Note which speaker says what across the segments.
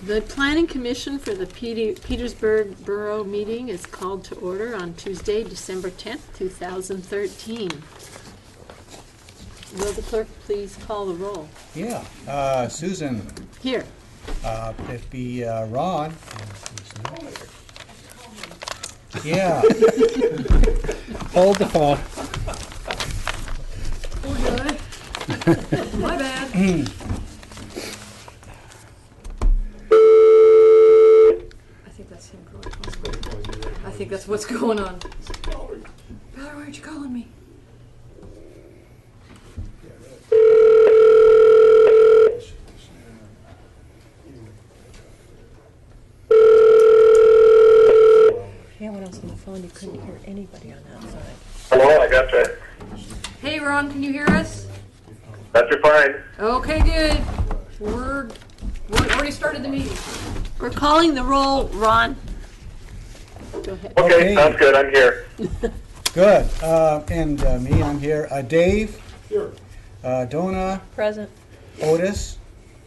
Speaker 1: The Planning Commission for the Petersburg Borough meeting is called to order on Tuesday, December 10th, 2013. Will the clerk please call the roll?
Speaker 2: Yeah, Susan.
Speaker 1: Here.
Speaker 2: It'd be Ron. Yeah.
Speaker 3: Hold the phone.
Speaker 4: My bad. I think that's him calling. I think that's what's going on. Valerie, why aren't you calling me?
Speaker 5: Yeah, when I was on the phone, you couldn't hear anybody on that side.
Speaker 6: Hello, I got you.
Speaker 4: Hey, Ron, can you hear us?
Speaker 6: That's your fine.
Speaker 4: Okay, good. We're already started the meeting.
Speaker 1: We're calling the roll, Ron. Go ahead.
Speaker 6: Okay, sounds good. I'm here.
Speaker 2: Good. And me, I'm here. Dave.
Speaker 7: Here.
Speaker 2: Donna.
Speaker 5: Present.
Speaker 2: Otis.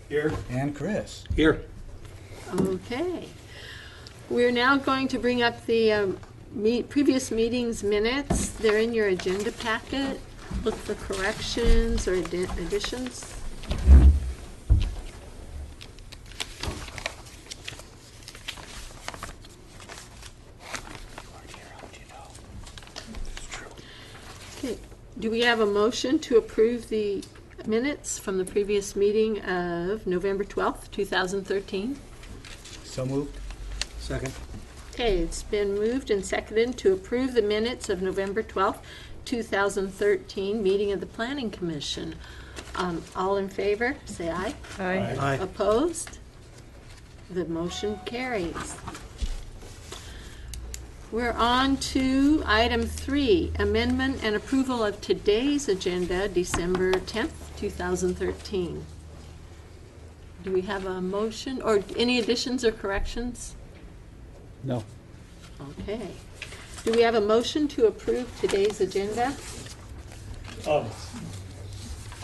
Speaker 7: Here.
Speaker 2: And Chris.
Speaker 3: Here.
Speaker 1: Okay. We're now going to bring up the previous meeting's minutes. They're in your agenda packet. Look for corrections or additions. Okay. Do we have a motion to approve the minutes from the previous meeting of November 12th, 2013?
Speaker 2: So moved.
Speaker 3: Second.
Speaker 1: Okay, it's been moved and seconded to approve the minutes of November 12th, 2013, meeting of the Planning Commission. All in favor, say aye.
Speaker 5: Aye.
Speaker 3: Aye.
Speaker 1: Opposed? The motion carries. We're on to item 3, amendment and approval of today's agenda, December 10th, 2013. Do we have a motion or any additions or corrections?
Speaker 3: No.
Speaker 1: Okay. Do we have a motion to approve today's agenda?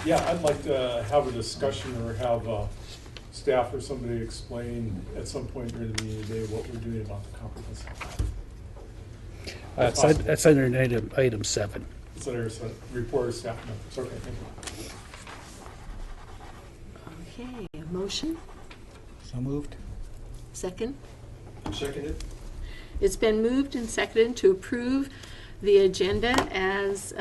Speaker 7: Yeah, I'd like to have a discussion or have staff or somebody explain at some point during the meeting today what we're doing about the comprehensive plan.
Speaker 3: That's under item 7.
Speaker 7: It's under report of staff members. Okay, thank you.
Speaker 1: Okay, a motion?
Speaker 2: So moved.
Speaker 1: Second?
Speaker 7: Seconded.
Speaker 1: It's been moved and seconded to approve the agenda as,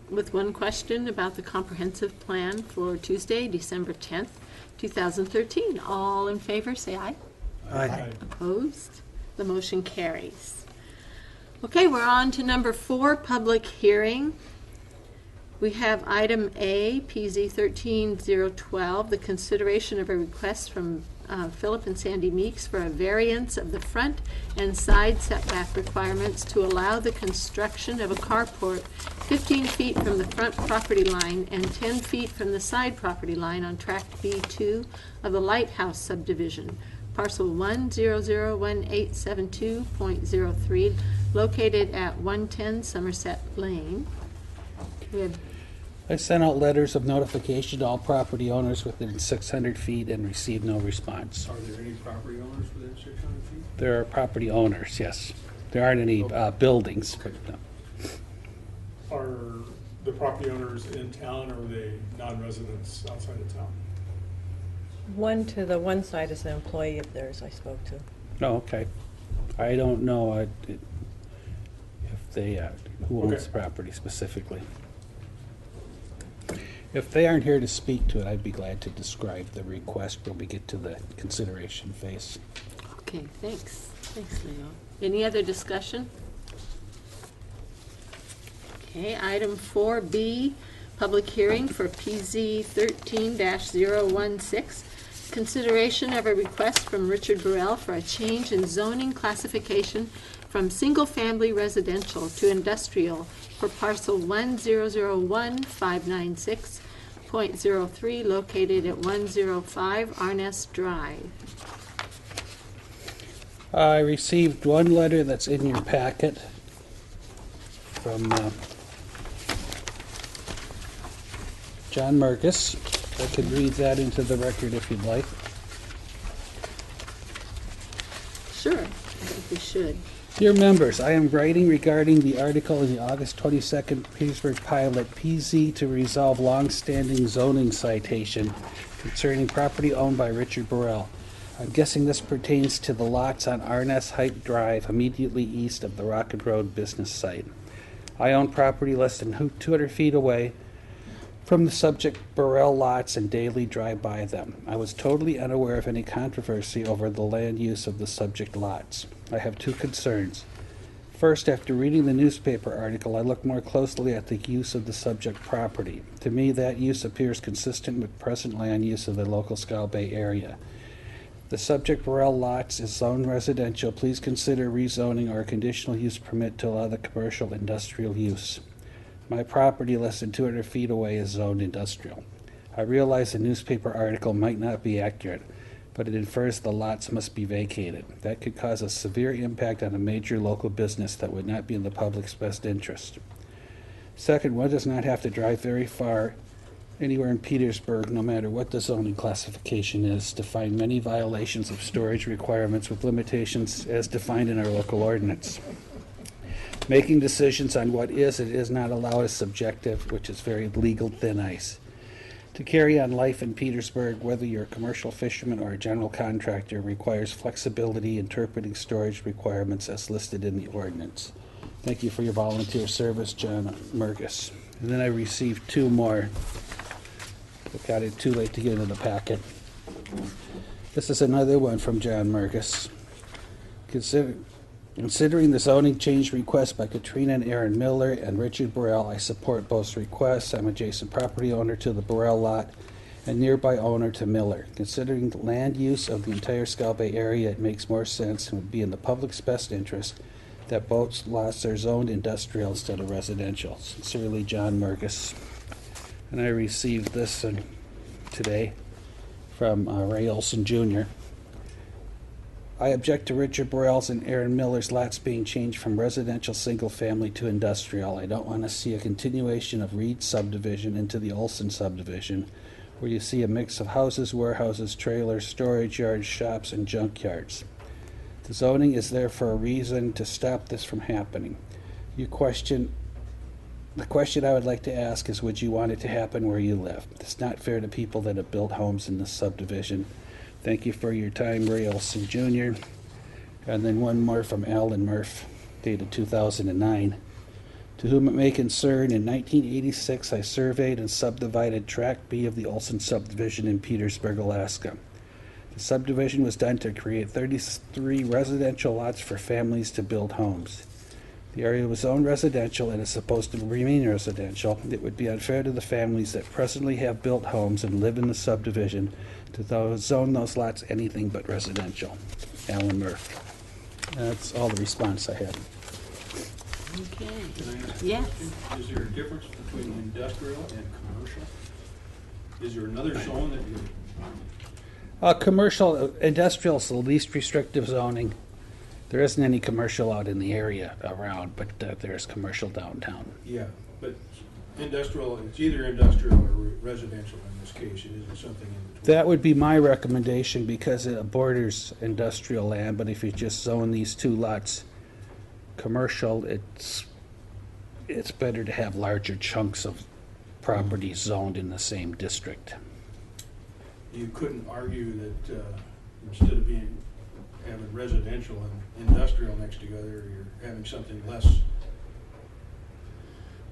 Speaker 1: with one question about the comprehensive plan for Tuesday, December 10th, 2013. All in favor, say aye.
Speaker 3: Aye.
Speaker 1: Opposed? The motion carries. Okay, we're on to number 4, public hearing. We have item A, PZ 13012, the consideration of a request from Philip and Sandy Meeks for a variance of the front and side setback requirements to allow the construction of a carport 15 feet from the front property line and 10 feet from the side property line on tract B2 of the Lighthouse subdivision, parcel 1001872.03, located at 110 Somerset Lane. We have
Speaker 3: I sent out letters of notification to all property owners within 600 feet and received no response.
Speaker 7: Are there any property owners within 600 feet?
Speaker 3: There are property owners, yes. There aren't any buildings, but no.
Speaker 7: Are the property owners in town or are they non-residents outside of town?
Speaker 5: One to the one side is an employee of theirs I spoke to.
Speaker 3: No, okay. I don't know if they, who owns
Speaker 7: Okay.
Speaker 3: the property specifically. If they aren't here to speak to it, I'd be glad to describe the request when we get to the consideration phase.
Speaker 1: Okay, thanks. Thanks, Leo. Any other discussion? Okay, item 4B, public hearing for PZ 13-016. Consideration of a request from Richard Burrell for a change in zoning classification from single-family residential to industrial for parcel 1001596.03 located at 105 Arnest Drive.
Speaker 3: I received one letter that's in your packet from John Merkus. I could read that into the record if you'd like.
Speaker 1: Sure, I think we should.
Speaker 3: Dear members, I am writing regarding the article in the August 22nd Petersburg Pilot PZ to resolve long-standing zoning citation concerning property owned by Richard Burrell. I'm guessing this pertains to the lots on Arness Height Drive immediately east of the Rocket Road business site. I own property less than 200 feet away from the subject Burrell lots and daily drive by them. I was totally unaware of any controversy over the land use of the subject lots. I have two concerns. First, after reading the newspaper article, I looked more closely at the use of the subject property. To me, that use appears consistent with present land use of the local Scow Bay area. The subject Burrell lots is zoned residential. Please consider rezoning or a conditional use permit to allow the commercial industrial use. My property less than 200 feet away is zoned industrial. I realize the newspaper article might not be accurate, but it infers the lots must be vacated. That could cause a severe impact on a major local business that would not be in the public's best interest. Second, one does not have to drive very far anywhere in Petersburg, no matter what the zoning classification is, to find many violations of storage requirements with limitations as defined in our local ordinance. Making decisions on what is and is not allowed is subjective, which is very legal thin ice. To carry on life in Petersburg, whether you're a commercial fisherman or a general contractor, requires flexibility interpreting storage requirements as listed in the ordinance. Thank you for your volunteer service, John Mergus. And then I received two more. I got it too late to get into the packet. This is another one from John Mergus. Considering the zoning change request by Katrina and Aaron Miller and Richard Burrell, I support both requests. I'm adjacent property owner to the Burrell lot and nearby owner to Miller. Considering the land use of the entire Scow Bay area, it makes more sense and would be in the public's best interest that both lots are zoned industrial instead of residential. Sincerely, John Mergus. And I received this today from Ray Olson Jr. I object to Richard Burrell's and Aaron Miller's lots being changed from residential single-family to industrial. I don't want to see a continuation of Reed subdivision into the Olson subdivision, where you see a mix of houses, warehouses, trailers, storage yards, shops, and junkyards. The zoning is there for a reason to stop this from happening. The question I would like to ask is, would you want it to happen where you live? It's not fair to people that have built homes in this subdivision. Thank you for your time, Ray Olson Jr. And then one more from Alan Murph, dated 2009. To whom it may concern, in 1986 I surveyed and subdivided Tract B of the Olson subdivision in Petersburg, Alaska. The subdivision was done to create 33 residential lots for families to build homes. The area was zoned residential and is supposed to remain residential. It would be unfair to the families that presently have built homes and live in the subdivision to zone those lots anything but residential. Alan Murph. That's all the response I had.
Speaker 1: Okay.
Speaker 8: Can I ask a
Speaker 1: Yes.
Speaker 8: question? Is there a difference between industrial and commercial? Is there another zone that you,
Speaker 3: Commercial, industrial is the least restrictive zoning. There isn't any commercial out in the area around, but there's commercial downtown.
Speaker 8: yeah, but industrial, it's either industrial or residential in this case, it isn't something in between.
Speaker 3: That would be my recommendation because it borders industrial land, but if you just zone these two lots commercial, it's better to have larger chunks of property zoned in the same district.
Speaker 8: You couldn't argue that instead of having residential and industrial next together, you're having something less.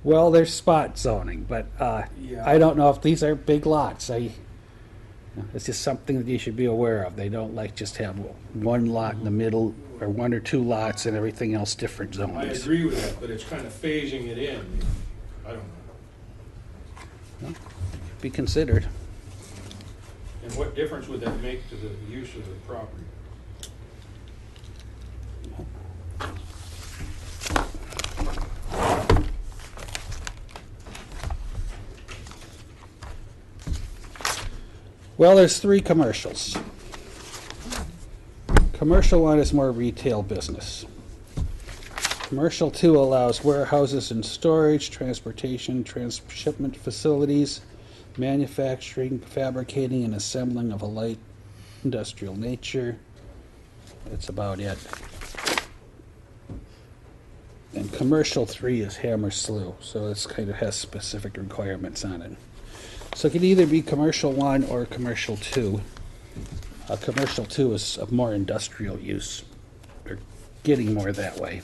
Speaker 3: Well, there's spot zoning, but
Speaker 8: Yeah.
Speaker 3: I don't know if these are big lots. It's just something that you should be aware of. They don't like just have one lot in the middle or one or two lots and everything else different zones.
Speaker 8: I agree with that, but it's kind of phasing it in. I don't know.
Speaker 3: Be considered.
Speaker 8: And what difference would that make to the use of the property?
Speaker 3: Well, there's three commercials. Commercial one is more retail business. Commercial 2 allows warehouses and storage, transportation, transshipment facilities, manufacturing, fabricating, and assembling of a light industrial nature. That's about it. And commercial 3 is Hammer Slough, so it's kind of has specific requirements on it. So it can either be commercial 1 or commercial 2. Commercial 2 is of more industrial use, or getting more that way.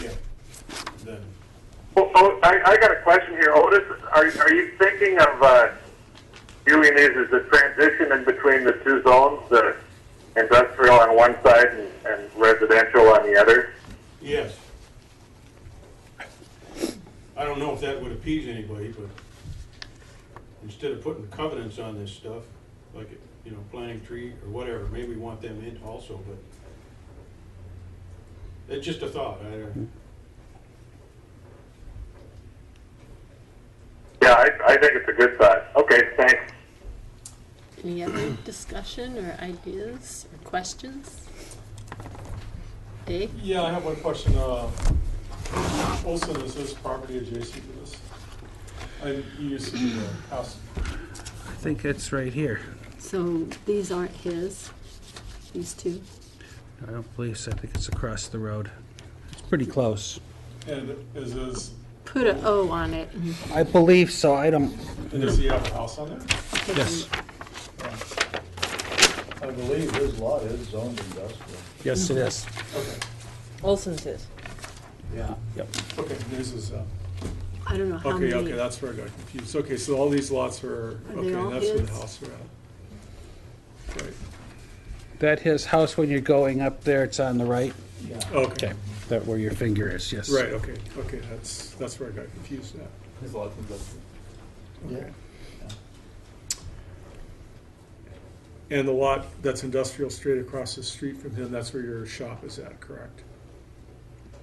Speaker 8: Yeah. Then,
Speaker 6: Well, I got a question here, Otis. Are you thinking of doing these as a transition in between the two zones, the industrial on one side and residential on the other?
Speaker 8: yes. I don't know if that would appease anybody, but instead of putting covenants on this stuff, like, you know, planting tree or whatever, maybe we want them in also, but it's just a thought.
Speaker 6: Yeah, I think it's a good thought. Okay, thanks.
Speaker 1: Any other discussion or ideas or questions? Dave?
Speaker 7: Yeah, I have one question. Olson, is this property adjacent to this? You used to be the house.
Speaker 3: I think it's right here.
Speaker 1: So these aren't his, these two?
Speaker 3: I don't believe so. I think it's across the road. It's pretty close.
Speaker 7: And is this,
Speaker 1: Put an O on it. And
Speaker 3: I believe so. I don't.
Speaker 7: and does he have a house on there?
Speaker 1: take
Speaker 3: Yes.
Speaker 9: I believe his lot is zoned industrial.
Speaker 3: Yes, it is.
Speaker 7: Okay,
Speaker 5: Olson's is.
Speaker 3: Yeah. Yep.
Speaker 7: okay, this is,
Speaker 1: I don't know how
Speaker 7: okay,
Speaker 1: many.
Speaker 7: okay, that's where I got confused. Okay, so all these lots are,
Speaker 1: they
Speaker 7: okay,
Speaker 1: all
Speaker 7: that's where the
Speaker 1: his?
Speaker 7: house are at. Right,
Speaker 3: That his house when you're going up there. It's on the right.
Speaker 7: okay,
Speaker 3: Okay. That where your finger is. Yes.
Speaker 7: right, okay, that's where I got confused at.
Speaker 9: His lot's industrial.
Speaker 7: Okay. And the lot that's industrial straight across the street from him, that's where your shop is at, correct?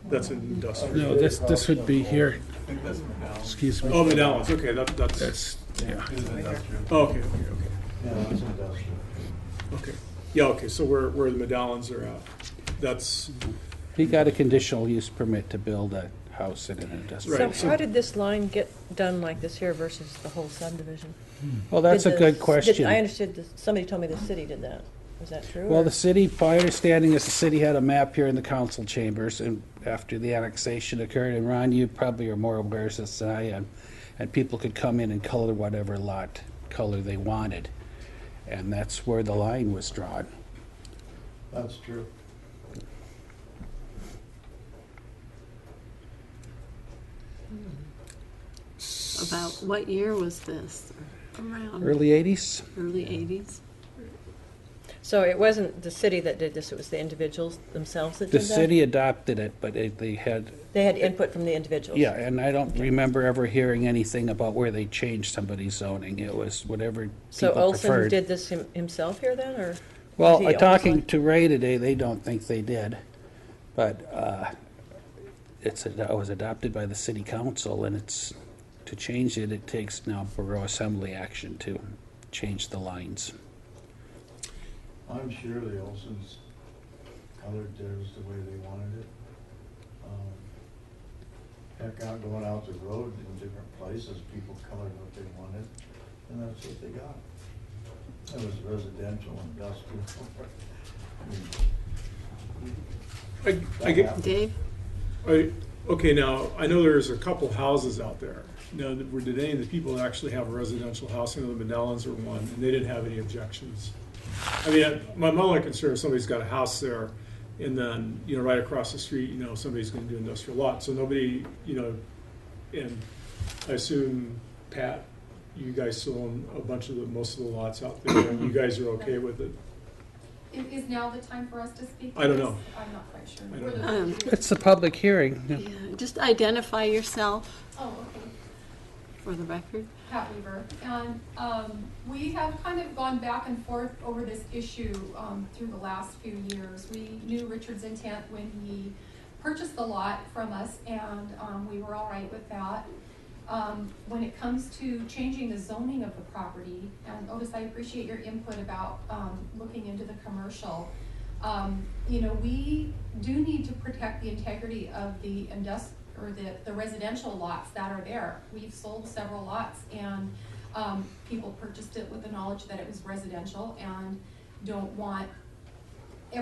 Speaker 7: That's an industrial.
Speaker 3: No, this would be here. Excuse me.
Speaker 7: Oh, McDonald's, okay, that's,
Speaker 3: That's yeah.
Speaker 9: It's industrial.
Speaker 7: oh, okay, okay,
Speaker 9: Yeah, it's industrial.
Speaker 7: okay. Yeah, okay, so where the medallions are at, that's,
Speaker 3: He got a conditional use permit to build a house in an industrial.
Speaker 7: Right,
Speaker 5: So how did this line get done like this here versus the whole subdivision?
Speaker 3: Well, that's a
Speaker 5: Did
Speaker 3: good
Speaker 5: I
Speaker 3: question.
Speaker 5: understood, somebody told me the city did that. Is that true?
Speaker 3: Well,
Speaker 5: or-
Speaker 3: the city, my understanding is the city had a map here in the council chambers, and after the annexation occurred, and Ron, you probably are more aware of this than I am, and people could come in and color whatever lot color they wanted, and that's where the line was drawn.
Speaker 9: That's true.
Speaker 1: About what year was this? Around
Speaker 3: Early 80s?
Speaker 1: early 80s?
Speaker 5: So it wasn't the city that did this, it was the individuals themselves that did
Speaker 3: The
Speaker 5: that?
Speaker 3: city adopted it, but they had,
Speaker 5: They had input from the individuals?
Speaker 3: yeah, and I don't remember ever hearing anything about where they changed somebody's zoning. It was whatever
Speaker 5: So
Speaker 3: people
Speaker 5: Olson
Speaker 3: preferred.
Speaker 5: did this himself here then, or?
Speaker 3: Well,
Speaker 5: he own
Speaker 3: talking
Speaker 5: one?
Speaker 3: to Ray today, they don't think they did, but it was adopted by the city council, and it's, to change it, it takes now borough assembly action to change the lines.
Speaker 9: I'm sure the Olsons colored theirs the way they wanted it. Heck, out going out the road in different places, people colored what they wanted, and that's what they got. It was residential, industrial.
Speaker 7: I get,
Speaker 1: Dave?
Speaker 7: okay, now, I know there's a couple houses out there. Now, did any of the people actually have a residential house? I know the Medallins are one, and they didn't have any objections. I mean, my only concern is somebody's got a house there, and then, you know, right across the street, you know, somebody's gonna do industrial lot, so nobody, you know, and I assume, Pat, you guys still own a bunch of most of the lots out there, and you guys are okay with it?
Speaker 10: Is now the time for us to speak? to
Speaker 7: I don't
Speaker 10: this?
Speaker 7: know.
Speaker 10: I'm not quite sure.
Speaker 7: I don't
Speaker 10: We're
Speaker 7: know.
Speaker 10: the-
Speaker 3: It's a public hearing.
Speaker 1: Yeah, just identify yourself
Speaker 10: Oh, okay.
Speaker 1: for the record.
Speaker 10: Pat Weaver. And we have kind of gone back and forth over this issue through the last few years. We knew Richard's intent when he purchased the lot from us, and we were all right with that. When it comes to changing the zoning of the property, and Otis, I appreciate your input about looking into the commercial. You know, we do need to protect the integrity of the the residential lots that are there. We've sold several lots, and people purchased it with the knowledge that it was residential and don't want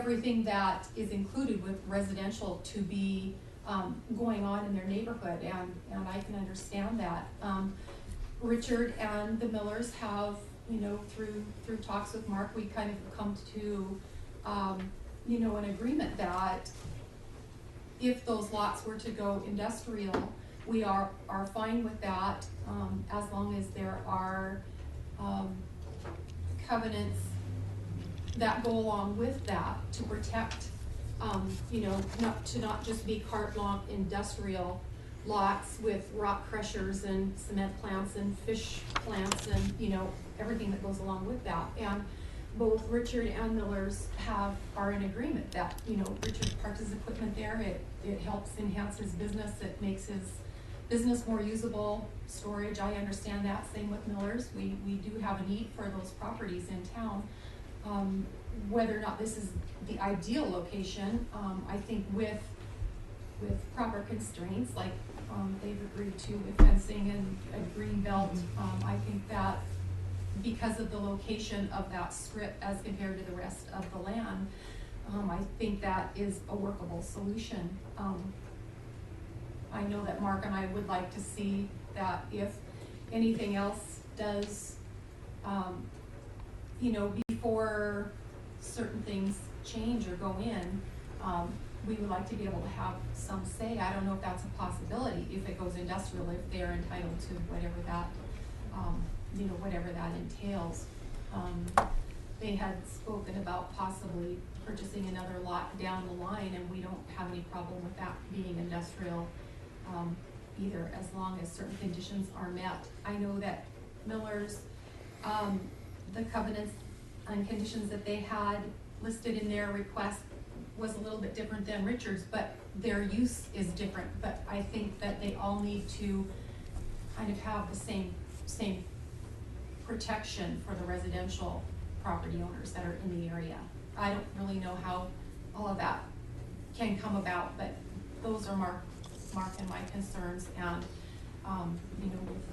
Speaker 10: everything that is included with residential to be, going on in their neighborhood, and I can understand that. Richard and the Millers have, through talks with Mark, we kind of come to, an agreement that if those lots were to go industrial, we are fine with that, as long as there are, covenants that go along with that to protect, not just be carte blanche industrial lots with rock crushers and cement plants and fish plants and, everything that goes along with that. And both Richard and Millers are in agreement that, Richard parks his equipment there, it helps enhance his business, it makes his business more usable, storage, I understand that, same with Millers, we do have a need for those properties in town. Whether or not this is the ideal location, I think with proper constraints, like, they've agreed to with fencing and a green belt, I think that because of the location of that strip as compared to the rest of the land, I think that is a workable solution. I know that Mark and I would like to see that if anything else does, before certain things change or go in, we would like to be able to have some say. I don't know if that's a possibility, if it goes industrial, if they're entitled to whatever that, whatever that entails. They had spoken about possibly purchasing another lot down the line, and we don't have any problem with that being industrial, either, as long as certain conditions are met. I know that Miller's, the covenants and conditions that they had listed in their request was a little bit different than Richard's, but their use is different. But I think that they all need to kind of have the same protection for the residential property owners that are in the area. I don't really know how all of that can come about, but those are Mark and my concerns, and with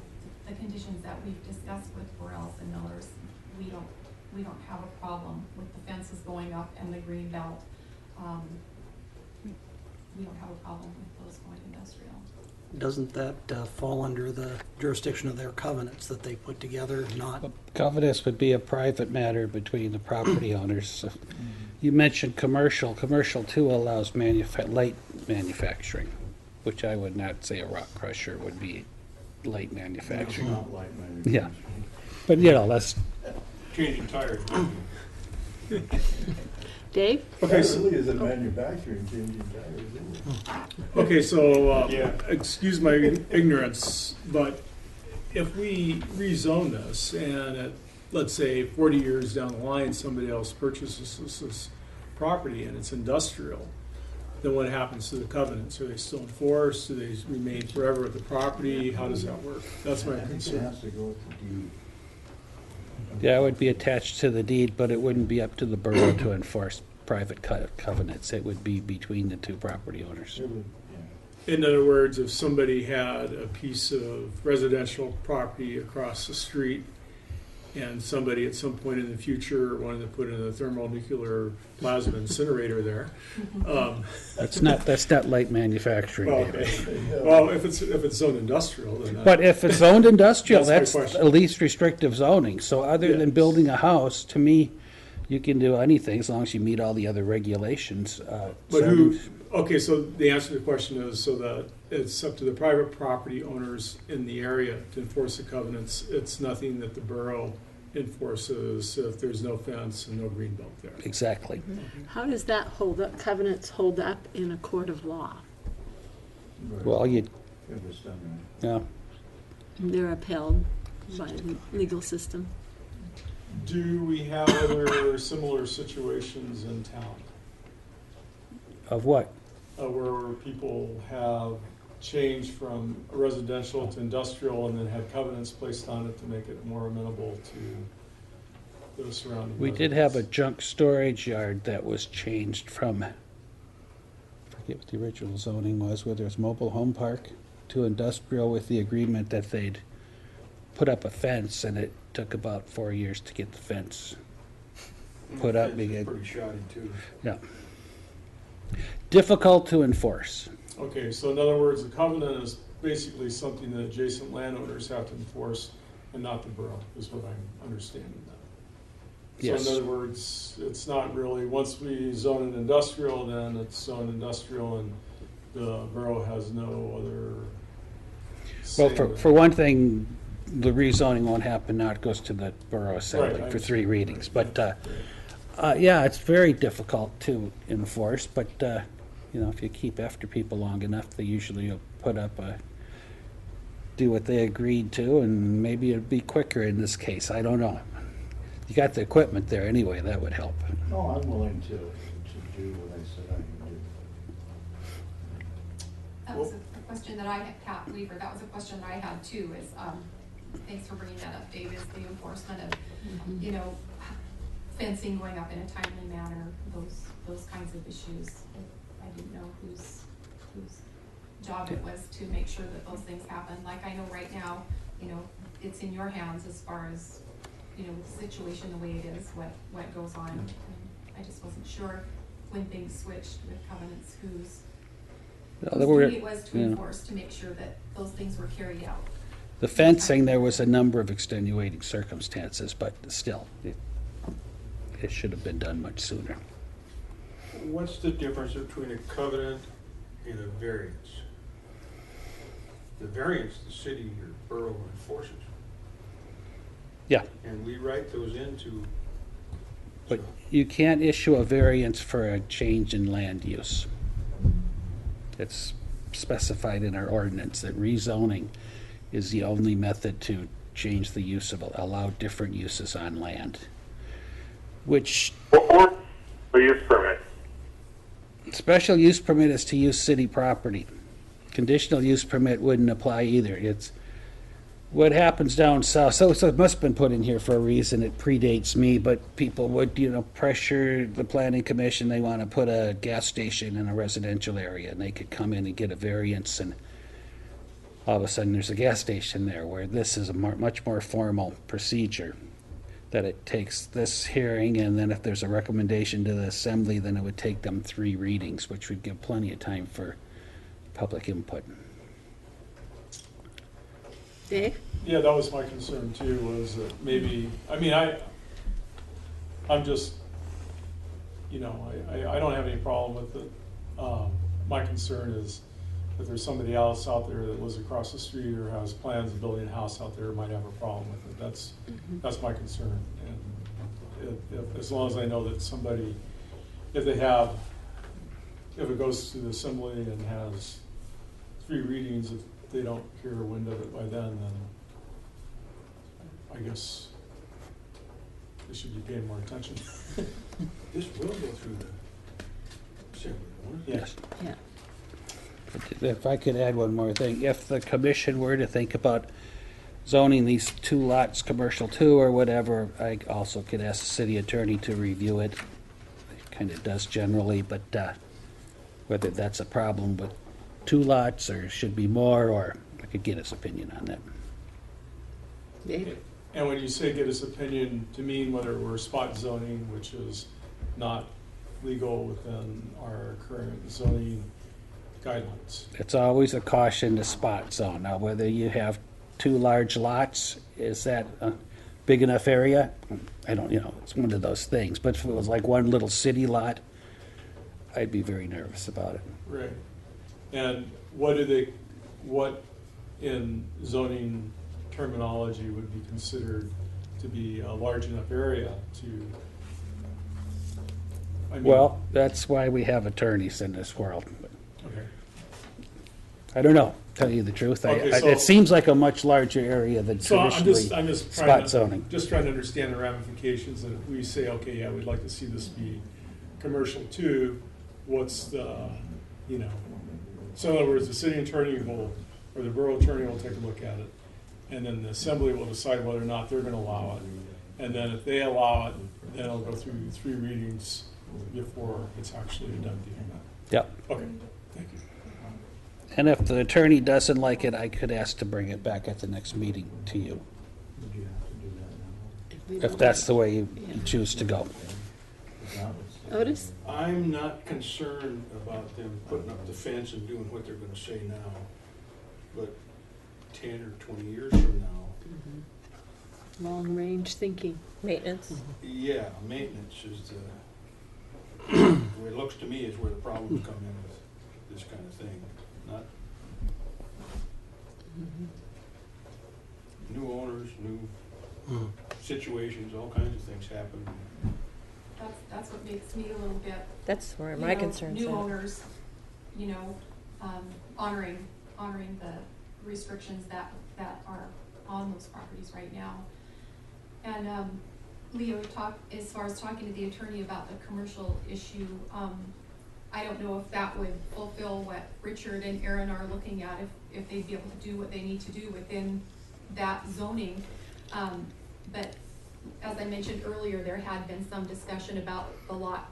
Speaker 10: the conditions that we've discussed with Burrell's and Millers, we don't have a problem with the fences going up and the green belt. We don't have a problem with those going industrial.
Speaker 11: Doesn't that fall under the jurisdiction of their covenants that they put together, not?
Speaker 3: Covenants would be a private matter between the property owners. So you mentioned commercial. Commercial too allows light manufacturing, which I would not say a rock crusher would be light manufacturing.
Speaker 9: Not light manufacturing.
Speaker 3: Yeah, but that's
Speaker 8: Changing tires.
Speaker 1: Dave?
Speaker 7: Okay,
Speaker 9: That
Speaker 7: so,
Speaker 9: really isn't manufacturing, changing tires, is it?
Speaker 7: okay, so,
Speaker 8: Yeah.
Speaker 7: excuse my ignorance, but if we rezone this and at, let's say, 40 years down the line, somebody else purchases this property and it's industrial, then what happens to the covenants? Are they still enforced? Do they remain forever with the property? How does that work? That's my
Speaker 9: I think it
Speaker 7: concern.
Speaker 9: has to go with the deed.
Speaker 3: Yeah, it would be attached to the deed, but it wouldn't be up to the borough to enforce private covenants. It would be between the two property owners.
Speaker 9: It would, yeah.
Speaker 7: In other words, if somebody had a piece of residential property across the street and somebody at some point in the future wanted to put in a thermonuclear plasma incinerator there,
Speaker 3: That's not light manufacturing,
Speaker 7: well,
Speaker 3: David.
Speaker 7: okay. Well, if it's zoned industrial, then
Speaker 3: But if it's zoned industrial,
Speaker 7: That's
Speaker 3: that's
Speaker 7: my question.
Speaker 3: the least restrictive zoning. So other than
Speaker 7: Yes.
Speaker 3: building a house, to me, you can do anything as long as you meet all the other regulations.
Speaker 7: But who,
Speaker 3: zoning-
Speaker 7: okay, so the answer to the question is so that it's up to the private property owners in the area to enforce the covenants. It's nothing that the borough enforces if there's no fence and no green belt there.
Speaker 3: Exactly.
Speaker 1: How does that covenants hold up in a court of law?
Speaker 9: Right.
Speaker 3: Well,
Speaker 9: If it's done right.
Speaker 3: yeah.
Speaker 1: They're upheld by the legal system.
Speaker 7: Do we have other similar situations in town
Speaker 3: Of what?
Speaker 7: where people have changed from residential to industrial and then had covenants placed on it to make it more amenable to those surrounding
Speaker 3: We did have a
Speaker 7: residents?
Speaker 3: junk storage yard that was changed from, I forget what the original zoning was, whether it's mobile home park to industrial with the agreement that they'd put up a fence, and it took about 4 years to get the fence put up.
Speaker 8: Fence is pretty shoddy too.
Speaker 3: Yeah. Difficult to enforce.
Speaker 7: Okay, so in other words, the covenant is basically something that adjacent landowners have to enforce and not the borough, is what I'm understanding now.
Speaker 3: Yes.
Speaker 7: So in other words, it's not really, once we zone it industrial, then it's zoned industrial and the borough has no other say.
Speaker 3: Well, for one thing, the rezoning won't happen now. It goes to the borough assembly
Speaker 7: Right,
Speaker 3: for 3
Speaker 7: understand.
Speaker 3: readings. But, yeah, it's very difficult to enforce, but, you know, if you keep after people long enough, they usually will put up do what they agreed to, and maybe it'd be quicker in this case. I don't know. You got the equipment there anyway, that would help.
Speaker 9: No, I'm willing to do what I said I can do.
Speaker 10: That was a question that I had, Pat Weaver, that was a question that I had too, is, thanks for bringing that up, Dave, is the enforcement of, you know, fencing going up in a timely manner, those kinds of issues. I didn't know whose job it was to make sure that those things happen. Like I know right now, you know, it's in your hands as far as, you know, the situation the way it is, what goes on. And I just wasn't sure when things switched with covenants, whose duty it was to enforce, to make sure that those things were carried out.
Speaker 3: The fencing, there was a number of extenuating circumstances, but still, it should have been done much sooner.
Speaker 8: What's the difference between a covenant and a variance? The variance, the city or borough enforces.
Speaker 3: Yeah,
Speaker 8: And we write those into.
Speaker 3: but you can't issue a variance for a change in land use. It's specified in our ordinance that rezoning is the only method to change the use of, allow different uses on land. Which,
Speaker 6: Or the use permit.
Speaker 3: special use permit is to use city property. Conditional use permit wouldn't apply either. It's what happens down south, so it must have been put in here for a reason. It predates me, but people would, you know, pressure the planning commission. They want to put a gas station in a residential area, and they could come in and get a variance, and all of a sudden there's a gas station there, where this is a much more formal procedure, that it takes this hearing, and then if there's a recommendation to the assembly, then it would take them 3 readings, which would give plenty of time for public input.
Speaker 1: Dave?
Speaker 7: Yeah, that was my concern too, was that maybe, I mean, I'm just, you know, I don't have any problem with it. My concern is that there's somebody else out there that lives across the street or has plans of building a house out there might have a problem with it. That's my concern. And if as long as I know that somebody, if it goes to the assembly and has 3 readings, if they don't hear wind of it by then I guess they should be paying more attention.
Speaker 8: This will go through the assembly, won't it?
Speaker 7: Yes.
Speaker 1: Yeah.
Speaker 3: If I could add one more thing, if the commission were to think about zoning these 2 lots, commercial 2 or whatever, I also could ask the city attorney to review it. It kind of does generally, but whether that's a problem with 2 lots or should be more, or I could get his opinion on that.
Speaker 1: Dave?
Speaker 7: And when you say get his opinion, to mean whether we're spot zoning, which is not legal within our current zoning guidelines.
Speaker 3: It's always a caution to spot zone. Now, whether you have 2 large lots, is that a big enough area? I don't, you know, it's one of those things. But if it was like one little city lot, I'd be very nervous about it.
Speaker 7: Right. And what in zoning terminology would be considered to be a large enough area to, I mean,
Speaker 3: Well, that's why we have attorneys in this world.
Speaker 7: okay.
Speaker 3: I don't know, tell you the truth.
Speaker 7: Okay, so-
Speaker 3: It seems like a much larger area than
Speaker 7: So I'm
Speaker 3: traditionally
Speaker 7: just trying
Speaker 3: spot
Speaker 7: to,
Speaker 3: zoning.
Speaker 7: just trying to understand the ramifications, and if we say, okay, yeah, we'd like to see this be commercial too, what's the, you know, so in other words, the city attorney will, or the borough attorney will take a look at it, and then the assembly will decide whether or not they're gonna allow it. And then if they allow it, then it'll go through 3 readings before it's actually a done deal.
Speaker 3: Yep.
Speaker 7: Okay, thank you.
Speaker 3: And if the attorney doesn't like it, I could ask to bring it back at the next meeting to you,
Speaker 9: Would you have to do that now?
Speaker 1: We
Speaker 3: if
Speaker 1: don't-
Speaker 3: that's the way you choose to go.
Speaker 9: That was-
Speaker 1: Otis?
Speaker 8: I'm not concerned about them putting up the fence and doing what they're gonna say now, but 10 or 20 years from now,
Speaker 1: Long-range thinking.
Speaker 5: Maintenance?
Speaker 8: yeah, maintenance is the way it looks to me is where the problems come in with this kind of thing. Not new owners, new situations, all kinds of things happen.
Speaker 10: That's what makes me a little bit,
Speaker 5: That's where
Speaker 10: you
Speaker 5: my
Speaker 10: know,
Speaker 5: concerns
Speaker 10: new
Speaker 5: are.
Speaker 10: owners, you know, honoring the restrictions that are on those properties right now. And Leo talked, as far as talking to the attorney about the commercial issue, I don't know if that would fulfill what Richard and Aaron are looking at, if they'd be able to do what they need to do within that zoning. But as I mentioned earlier, there had been some discussion about the lot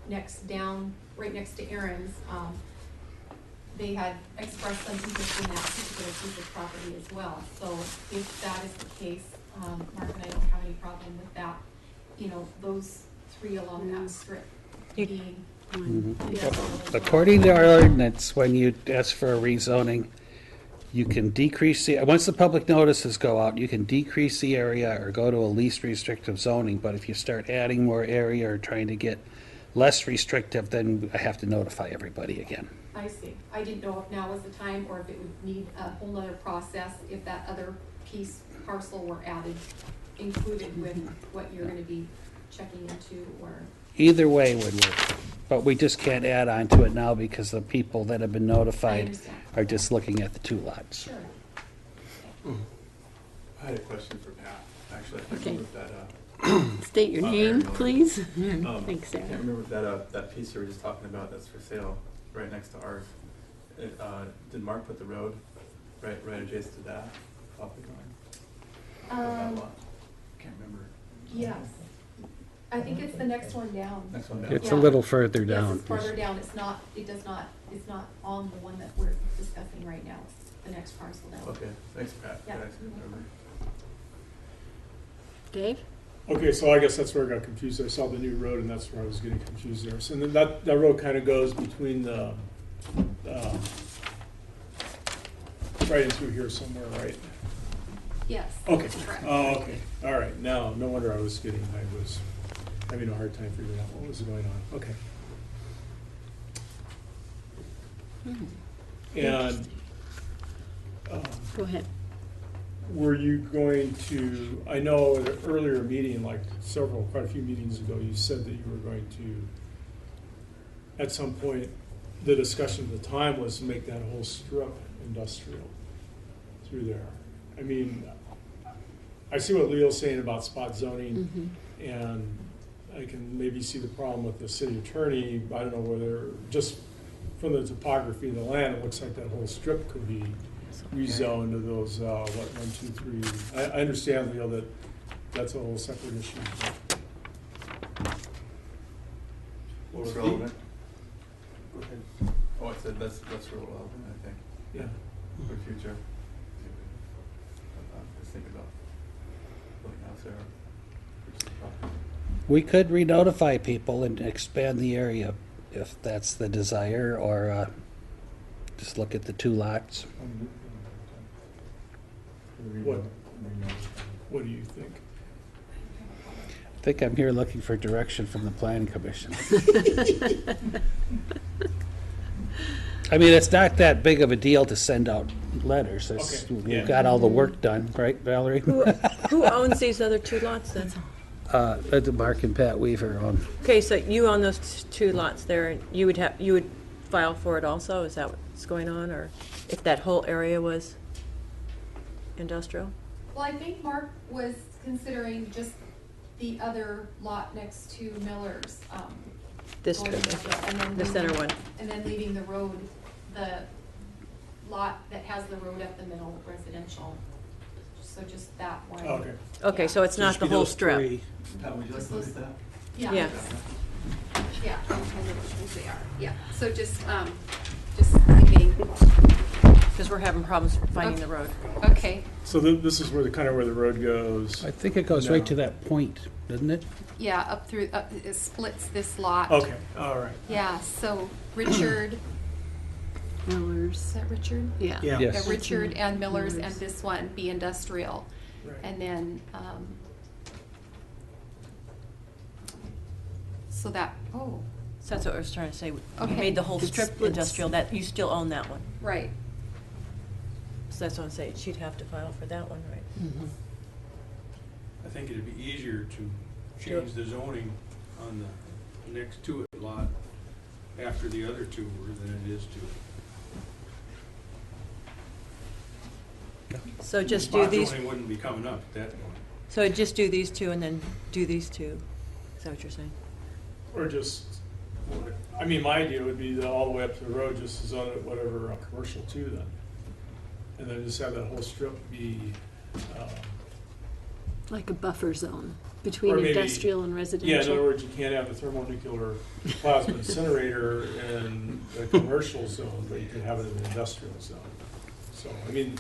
Speaker 10: right next to Aaron's. They had expressed some interest in that particular piece of property as well. So if that is the case, Mark and I don't have any problem with that, you know, those three along that strip being.
Speaker 3: According to our ordinance, when you ask for a rezoning, you can decrease the, once the public notices go out, you can decrease the area or go to a least restrictive zoning, but if you start adding more area or trying to get less restrictive, then I have to notify everybody again.
Speaker 10: I see. I didn't know if now was the time or if it would need a whole nother process if that other parcel were added, included with what you're gonna be checking into, or.
Speaker 3: Either way would work, but we just can't add on to it now because the people that have been
Speaker 10: I
Speaker 3: notified
Speaker 10: understand.
Speaker 3: are just looking at the two lots.
Speaker 10: Sure.
Speaker 12: I had a question for Pat, actually. I can't
Speaker 1: Okay.
Speaker 12: remember if that,
Speaker 1: State your
Speaker 12: Aaron
Speaker 1: name,
Speaker 12: Miller.
Speaker 1: please.
Speaker 12: I
Speaker 1: Thanks,
Speaker 12: can't
Speaker 1: Sarah.
Speaker 12: remember if that piece you were just talking about that's for sale, right next to ours. Did Mark put the road right adjacent to that property line? Or that lot? Can't remember.
Speaker 10: Yes. I think it's the next one down.
Speaker 12: Next one down.
Speaker 3: It's a
Speaker 10: Yeah.
Speaker 3: little further
Speaker 10: Yes,
Speaker 3: down.
Speaker 10: it's farther down. It's not on the one that we're discussing right now. It's the next parcel down.
Speaker 12: Okay, thanks, Pat.
Speaker 10: Yeah.
Speaker 12: Good, I couldn't remember.
Speaker 1: Dave?
Speaker 7: Okay, so I guess that's where I got confused. I saw the new road and that's where I was getting confused there. So then that road kind of goes between the, right in through here somewhere, right?
Speaker 10: Yes.
Speaker 7: Okay.
Speaker 10: Correct.
Speaker 7: Oh, okay. All right. Now, no wonder I was having a hard time figuring out what was going on. Okay. And
Speaker 1: Go ahead.
Speaker 7: were you going to, I know at an earlier meeting, like quite a few meetings ago, you said that you were going to, at some point, the discussion at the time was to make that whole strip industrial through there. I mean, I see what Leo's saying about spot zoning, and I can maybe see the problem with the city attorney. I don't know whether, just from the topography of the land, it looks like that whole strip could be rezoned to those, 1, 2, 3. I understand, Leo, that that's a whole separate issue. But
Speaker 12: What was relevant? Go ahead. Oh, I said that's real relevant, I think,
Speaker 7: yeah.
Speaker 12: for future. Just think about putting a house there. Purchase the property.
Speaker 3: We could re-notify people and expand the area if that's the desire, or just look at the two lots.
Speaker 7: What do you think?
Speaker 3: I think I'm here looking for direction from the planning commission. I mean, it's not that big of a deal to send out letters.
Speaker 7: Okay,
Speaker 3: We've
Speaker 7: yeah.
Speaker 3: got all the work done, right, Valerie?
Speaker 5: Who owns these other two lots then?
Speaker 3: Mark and Pat Weaver own.
Speaker 5: Okay, so you own those two lots there, and you would file for it also? Is that what's going on, or if that whole area was industrial?
Speaker 10: Well, I think Mark was considering just the other lot next to Miller's.
Speaker 5: This
Speaker 10: going
Speaker 5: could,
Speaker 10: with it, and then
Speaker 5: the center one.
Speaker 10: And then leaving the road, the lot that has the road up the middle, residential. So just that one.
Speaker 7: Okay.
Speaker 5: Okay, so it's not the whole strip.
Speaker 12: Pat, would you like to look at that?
Speaker 10: Yeah.
Speaker 5: Yeah.
Speaker 10: Yeah, I'll tell you which ones they are. Yeah, so just thinking,
Speaker 5: because we're having problems finding the road.
Speaker 10: Okay,
Speaker 7: So this is where where the road goes.
Speaker 3: I think it goes right to that point, doesn't it?
Speaker 10: yeah, it splits this lot.
Speaker 7: Okay, all right.
Speaker 10: Yeah, so Richard, is
Speaker 1: Millers,
Speaker 10: that Richard?
Speaker 1: yeah.
Speaker 2: Yeah.
Speaker 3: Yes.
Speaker 10: Yeah, Richard and Miller's, and
Speaker 1: Miller's.
Speaker 10: this one be industrial.
Speaker 7: Right.
Speaker 10: And then, so that, oh,
Speaker 5: So that's what I was trying to say. We
Speaker 10: Okay.
Speaker 5: made the whole
Speaker 1: It
Speaker 5: strip
Speaker 1: splits.
Speaker 5: industrial, that, you still own that one.
Speaker 10: right.
Speaker 5: So that's what I'm saying, she'd have to file for that one, right?
Speaker 8: I think it'd be easier to change the zoning on the next to it lot after the other two were than it is to.
Speaker 5: So just do
Speaker 8: Spot
Speaker 5: these,
Speaker 8: zoning wouldn't be coming up at that point.
Speaker 5: so just do these two and then do these two? Is that what you're saying?
Speaker 7: Or just, I mean, my idea would be that all the way up to the road, just zone it whatever, commercial too then. And then just have that whole strip be,
Speaker 1: Like a buffer zone between
Speaker 7: Or maybe-
Speaker 1: industrial and
Speaker 7: yeah,
Speaker 1: residential.
Speaker 7: in other words, you can't have a thermonuclear plasma incinerator in a commercial zone, but you can have it in an industrial zone. So, I mean,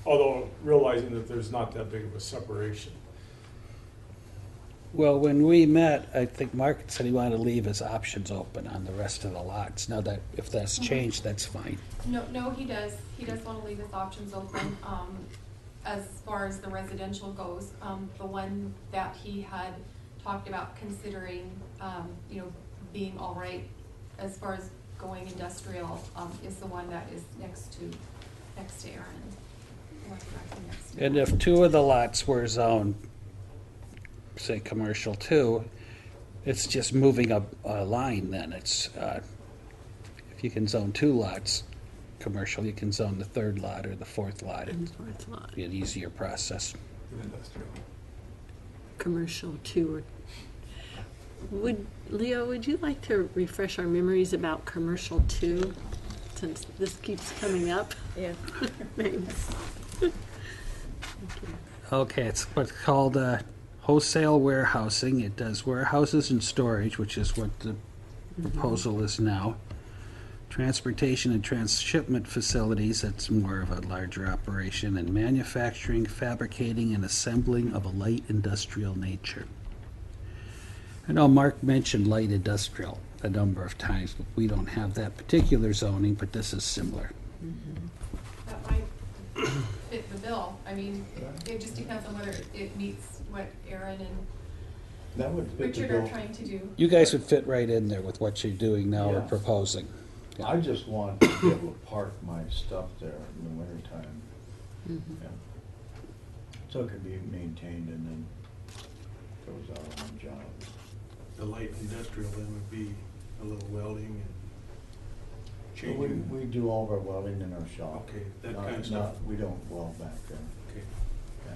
Speaker 7: although realizing that there's not that big of a separation.
Speaker 3: Well, when we met, I think Mark said he wanted to leave his options open on the rest of the lots. Now that, if that's changed, that's fine.
Speaker 10: No, he does. He does want to leave his options open, as far as the residential goes. The one that he had talked about considering, being all right as far as going industrial, is the one that is next to Aaron. What's exactly next to
Speaker 3: And
Speaker 10: Aaron?
Speaker 3: if two of the lots were zoned, say, commercial too, it's just moving a line then. It's, if you can zone two lots commercial, you can zone the third lot or the fourth lot.
Speaker 1: And
Speaker 3: It'd
Speaker 1: fourth lot,
Speaker 3: be an easier process.
Speaker 12: Industrial.
Speaker 1: commercial too. Leo, would you like to refresh our memories about commercial two, since this keeps coming up?
Speaker 5: Yeah.
Speaker 1: Thanks.
Speaker 3: Okay, it's what's called wholesale warehousing. It does warehouses and storage, which is what the proposal is now. Transportation and transshipment facilities, that's more of a larger operation, and manufacturing, fabricating, and assembling of a light industrial nature. I know Mark mentioned light industrial a number of times, but we don't have that particular zoning, but this is similar.
Speaker 10: That might fit the bill. I mean, it just depends on whether it meets what Aaron and
Speaker 9: That would fit the
Speaker 10: Richard are
Speaker 9: bill.
Speaker 10: trying to do.
Speaker 3: You guys would fit right in there with what you're doing now or
Speaker 9: Yeah.
Speaker 3: proposing.
Speaker 9: I just want to be able to park my stuff there in the wintertime. Yeah. So it can be maintained and then goes out on jobs.
Speaker 8: The light industrial then would be a little welding and
Speaker 9: So
Speaker 8: changing.
Speaker 9: we do all of our welding in our shop.
Speaker 8: Okay, that
Speaker 9: Not-
Speaker 8: kind of stuff.
Speaker 9: We don't weld back there.
Speaker 8: Okay.
Speaker 9: Yeah.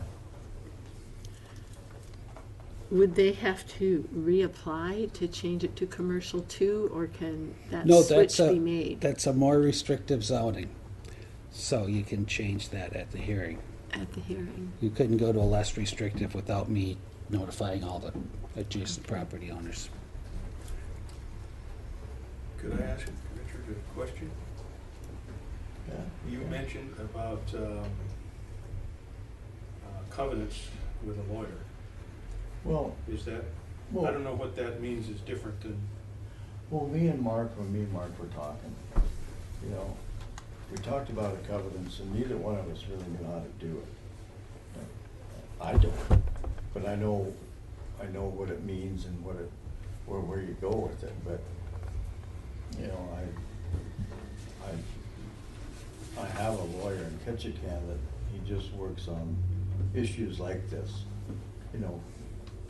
Speaker 1: Would they have to reapply to change it to commercial too, or can that
Speaker 3: No,
Speaker 1: switch
Speaker 3: that's
Speaker 1: be
Speaker 3: a,
Speaker 1: made
Speaker 3: that's a more restrictive zoning. So you can change that at the hearing.
Speaker 1: at the hearing?
Speaker 3: You couldn't go to a less restrictive without me notifying all the adjacent property owners.
Speaker 8: Could I ask Richard a question?
Speaker 9: Yeah.
Speaker 8: You mentioned about covenants with a lawyer.
Speaker 9: Well,
Speaker 8: Is that,
Speaker 9: Well-
Speaker 8: I don't know what that means is different than,
Speaker 9: well, when me and Mark were talking, you know, we talked about the covenants and neither one of us really knew how to do it. I don't, but I know what it means and where you go with it, but, you know, I have a lawyer in Ketchikan that he just works on issues like this, you know,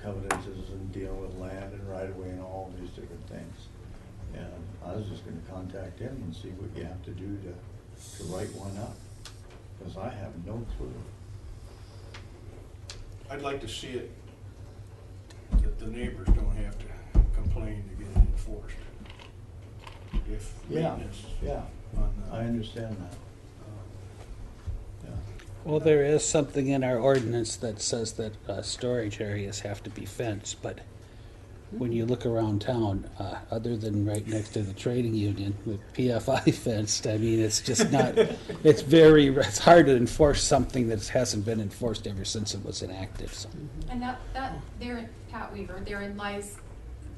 Speaker 9: covenants and dealing with land and right of way and all these different things. And I was just gonna contact him and see what you have to do to write one up, because I have no clue.
Speaker 8: I'd like to see it that the neighbors don't have to complain to get it enforced. If
Speaker 9: Yeah,
Speaker 8: maintenance
Speaker 9: yeah,
Speaker 8: on
Speaker 9: I understand that, yeah.
Speaker 3: Well, there is something in our ordinance that says that storage areas have to be fenced, but when you look around town, other than right next to the trading union with PFI fenced, I mean, it's just not, it's hard to enforce something that hasn't been enforced ever since it was enacted, so.
Speaker 10: And that therein, Pat Weaver, therein lies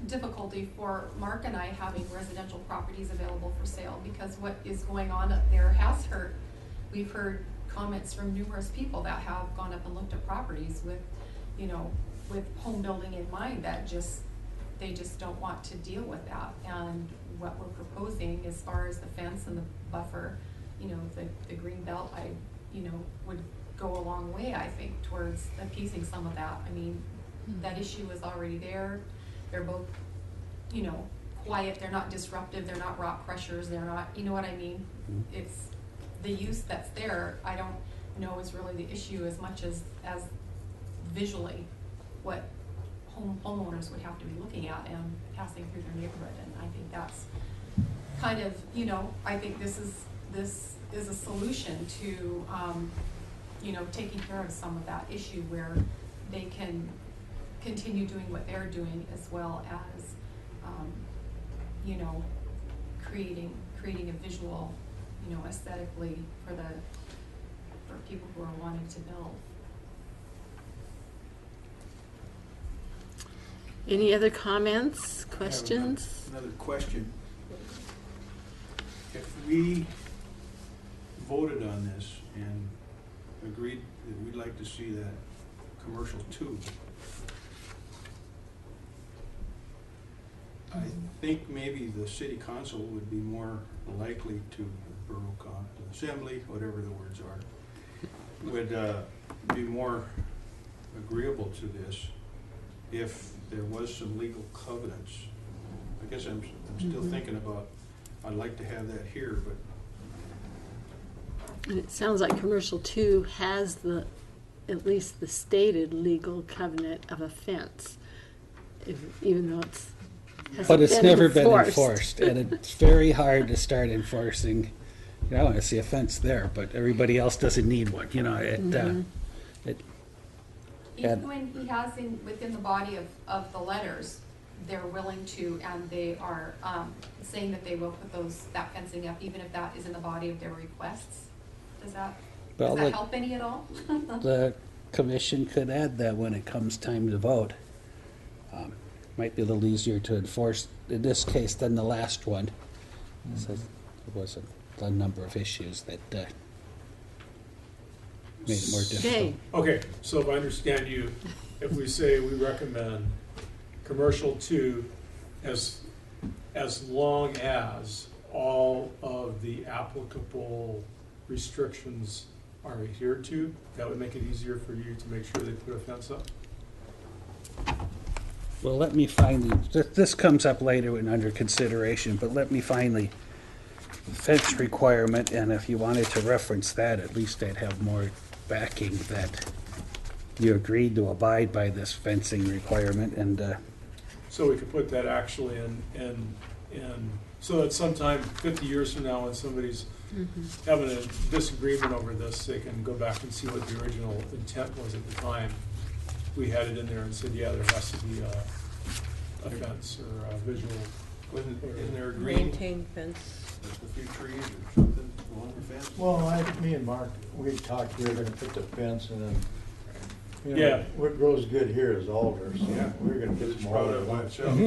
Speaker 10: difficulty for Mark and I having residential properties available for sale, because what is going on up there has hurt. We've heard comments from numerous people that have gone up and looked at properties with, you know, with home building in mind, that they just don't want to deal with that. And what we're proposing as far as the fence and the buffer, you know, the green belt, would go a long way, I think, towards appeasing some of that. I mean, that issue is already there. They're both, you know, quiet, they're not disruptive, they're not rock crushers, they're not, you know what I mean? It's the use that's there, I don't know is really the issue as much as visually what homeowners would have to be looking at and passing through their neighborhood. And I think that's kind of, you know, I think this is a solution to, you know, taking care of some of that issue where they can continue doing what they're doing, as well as, you know, creating a visual, you know, aesthetically for people who are wanting to build.
Speaker 1: Any other comments, questions?
Speaker 8: Another question. If we voted on this and agreed that we'd like to see that commercial too, I think maybe the city council would be more likely to, borough assembly, whatever the words are, would be more agreeable to this if there was some legal covenants. I guess I'm still thinking about, I'd like to have that here, but.
Speaker 1: And it sounds like commercial 2 has at least the stated legal covenant of a fence, even though
Speaker 3: But it's never been enforced, and it's very hard to start enforcing. You know, I want to see a fence there, but everybody else doesn't need one, you know,
Speaker 10: Even when he has within the body of the letters, they're willing to, and they are saying that they will put that fencing up, even if that is in the body of their requests. Does that help any at all?
Speaker 3: The commission could add that when it comes time to vote. Might be a little easier to enforce in this case than the last one. So there was a number of issues that made it more difficult.
Speaker 7: Okay, so if I understand you, if we say we recommend commercial 2 as long as all of the applicable restrictions are adhered to, that would make it easier for you to make sure they put a fence up?
Speaker 3: Well, let me find this comes up later and under consideration, but let me find the fence requirement, and if you wanted to reference that, at least I'd have more backing that you agreed to abide by this fencing requirement. And
Speaker 7: so we could put that actually in so that sometime 50 years from now, when somebody's having a disagreement over this, they can go back and see what the original intent was at the time. We had it in there and said, yeah, there has to be a fence or a visual.
Speaker 8: Isn't there a green?
Speaker 5: Maintained fence.
Speaker 8: A few trees or something along the fence?
Speaker 9: Well, me and Mark, we talked, we were gonna put the fence and then, you know,
Speaker 7: Yeah.
Speaker 9: what grows good here is alders. So
Speaker 8: Yeah.
Speaker 9: we're gonna get
Speaker 8: It's
Speaker 9: some
Speaker 8: proud
Speaker 9: alder.
Speaker 8: of by itself.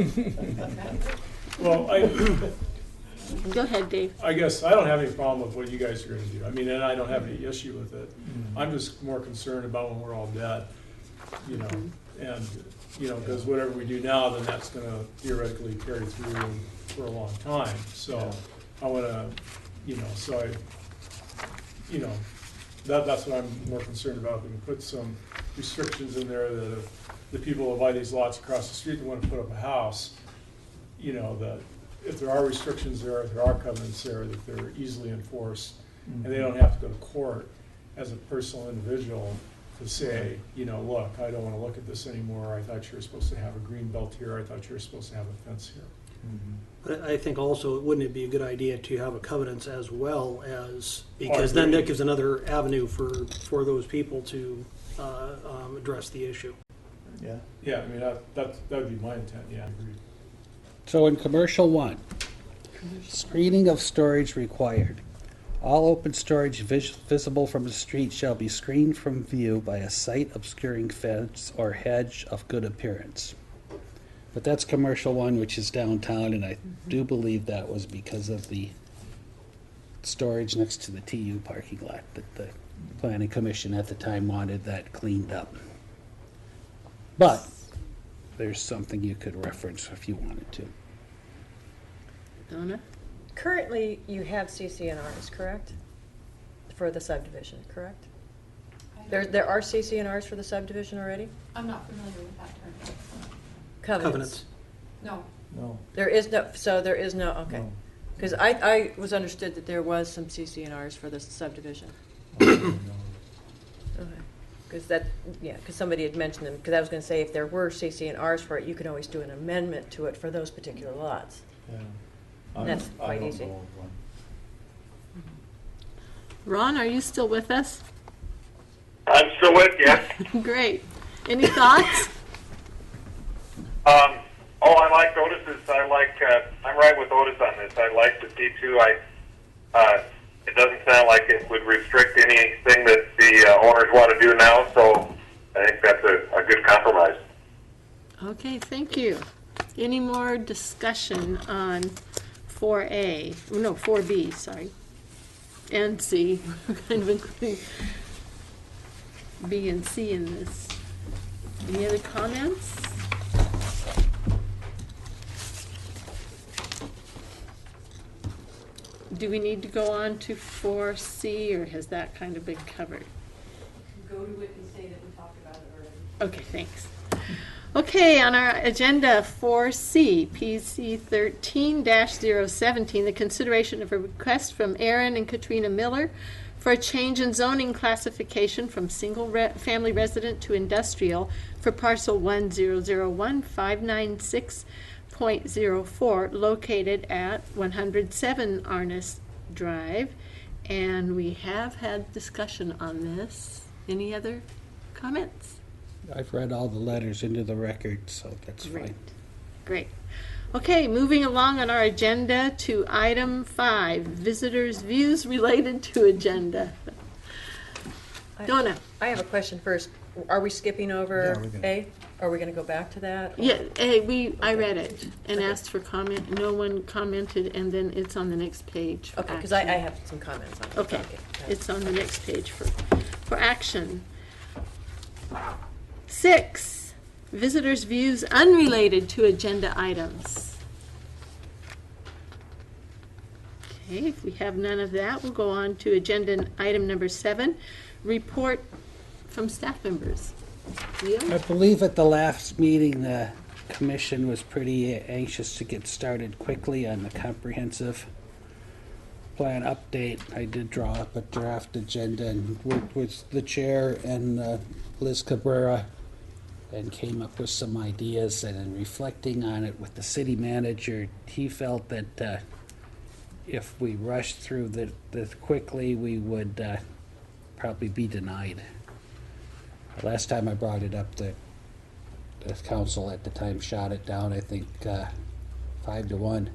Speaker 7: Well,
Speaker 1: Go ahead, Dave.
Speaker 7: I guess I don't have any problem with what you guys are going to do. I mean, and I don't have any issue with it. I'm just more concerned about when we're all dead, you know, and, you know, because whatever we do now, then that's going to theoretically carry through for a long time. So I want to, you know, so that's what I'm more concerned about. We can put some restrictions in there that if the people who buy these lots across the street that want to put up a house, you know, that if there are restrictions there, if there are covenants there, that they're easily enforced, and they don't have to go to court as a personal individual to say, you know, look, I don't want to look at this anymore. I thought you were supposed to have a green belt here. I thought you were supposed to have a fence here.
Speaker 11: But I think also, wouldn't it be a good idea to have a covenants as well as, because then that gives another avenue for those people to address the issue.
Speaker 9: Yeah.
Speaker 7: Yeah, I mean, that'd be my intent, yeah, I agree.
Speaker 3: So in commercial one, screening of storage required. All open storage visible from the street shall be screened from view by a site obscuring fence or hedge of good appearance. But that's commercial one, which is downtown, and I do believe that was because of the storage next to the TU parking lot, that the planning commission at the time wanted that cleaned up. But there's something you could reference if you wanted to.
Speaker 1: Donna?
Speaker 5: Currently, you have CCNRs, correct? For the subdivision, correct? There are CCNRs for the subdivision already?
Speaker 10: I'm not familiar with that term.
Speaker 5: Covenants.
Speaker 10: No.
Speaker 9: No.
Speaker 5: There is no, so there is no, okay.
Speaker 9: No.
Speaker 5: Because I was understood that there was some CCNRs for the subdivision.
Speaker 9: No.
Speaker 5: Okay. Because that, yeah, because somebody had mentioned them, because I was going to say if there were CCNRs for it, you could always do an amendment to it for those particular lots.
Speaker 9: Yeah.
Speaker 5: That's
Speaker 9: I
Speaker 5: quite
Speaker 9: don't
Speaker 5: easy.
Speaker 9: know of one.
Speaker 1: Ron, are you still with us?
Speaker 6: I'm still with you.
Speaker 1: Great. Any thoughts?
Speaker 6: I like Otis's. I'm right with Otis on this. I like the T2. It doesn't sound like it would restrict anything that the owners want to do now, so I think that's a good compromise.
Speaker 1: Okay, thank you. Any more discussion on 4A? No, 4B, sorry. And C. We're kind of including B and C in this. Any other comments? Do we need to go on to 4C, or has that kind of been covered?
Speaker 4: Go to it and say that we talked about it already.
Speaker 1: Okay, thanks. Okay, on our agenda 4C, PC 13-017, the consideration of a request from Aaron and Katrina Miller for a change in zoning classification from single-family resident to industrial for parcel 1001596.04 located at 107 Arnes Drive. And we have had discussion on this. Any other comments?
Speaker 3: I've read all the letters into the record, so that's
Speaker 1: Great.
Speaker 3: fine.
Speaker 1: Great. Okay, moving along on our agenda to item 5, visitors' views related to agenda. Donna?
Speaker 5: I have a question first. Are we skipping
Speaker 9: Yeah,
Speaker 5: over
Speaker 9: we're gonna-
Speaker 5: A? Are we going to go back to that? or-
Speaker 1: Yeah, I read it and asked for comment. No one commented, and then it's on the next page. for
Speaker 5: Okay, because I
Speaker 1: action.
Speaker 5: have some comments on it.
Speaker 1: Okay, it's on the next page for action. 6, visitors' views unrelated to agenda items. Okay, if we have none of that, we'll go on to agenda item number 7, report from staff members. Leo?
Speaker 3: I believe at the last meeting, the commission was pretty anxious to get started quickly on the comprehensive plan update. I did draw up a draft agenda and worked with the chair and Liz Cabrera and came up with some ideas. And in reflecting on it with the city manager, he felt that if we rushed through this quickly, we would probably be denied. Last time I brought it up, the council at the time shot it down, I think, 5-1.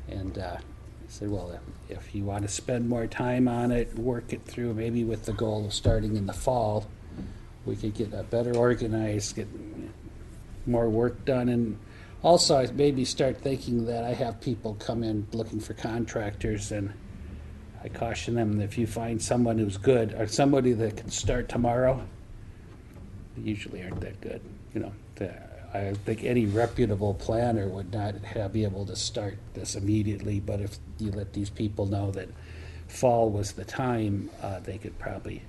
Speaker 3: And I said, well, if you want to spend more time on it, work it through, maybe with the goal of starting in the fall, we could get a better organized, get more work done. And also, I maybe start thinking that I have people come in looking for contractors, and I caution them that if you find someone who's good, or somebody that can start tomorrow, they usually aren't that good. You know, I think any reputable planner would not be able to start this immediately, but if you let these people know that fall was the time, they could probably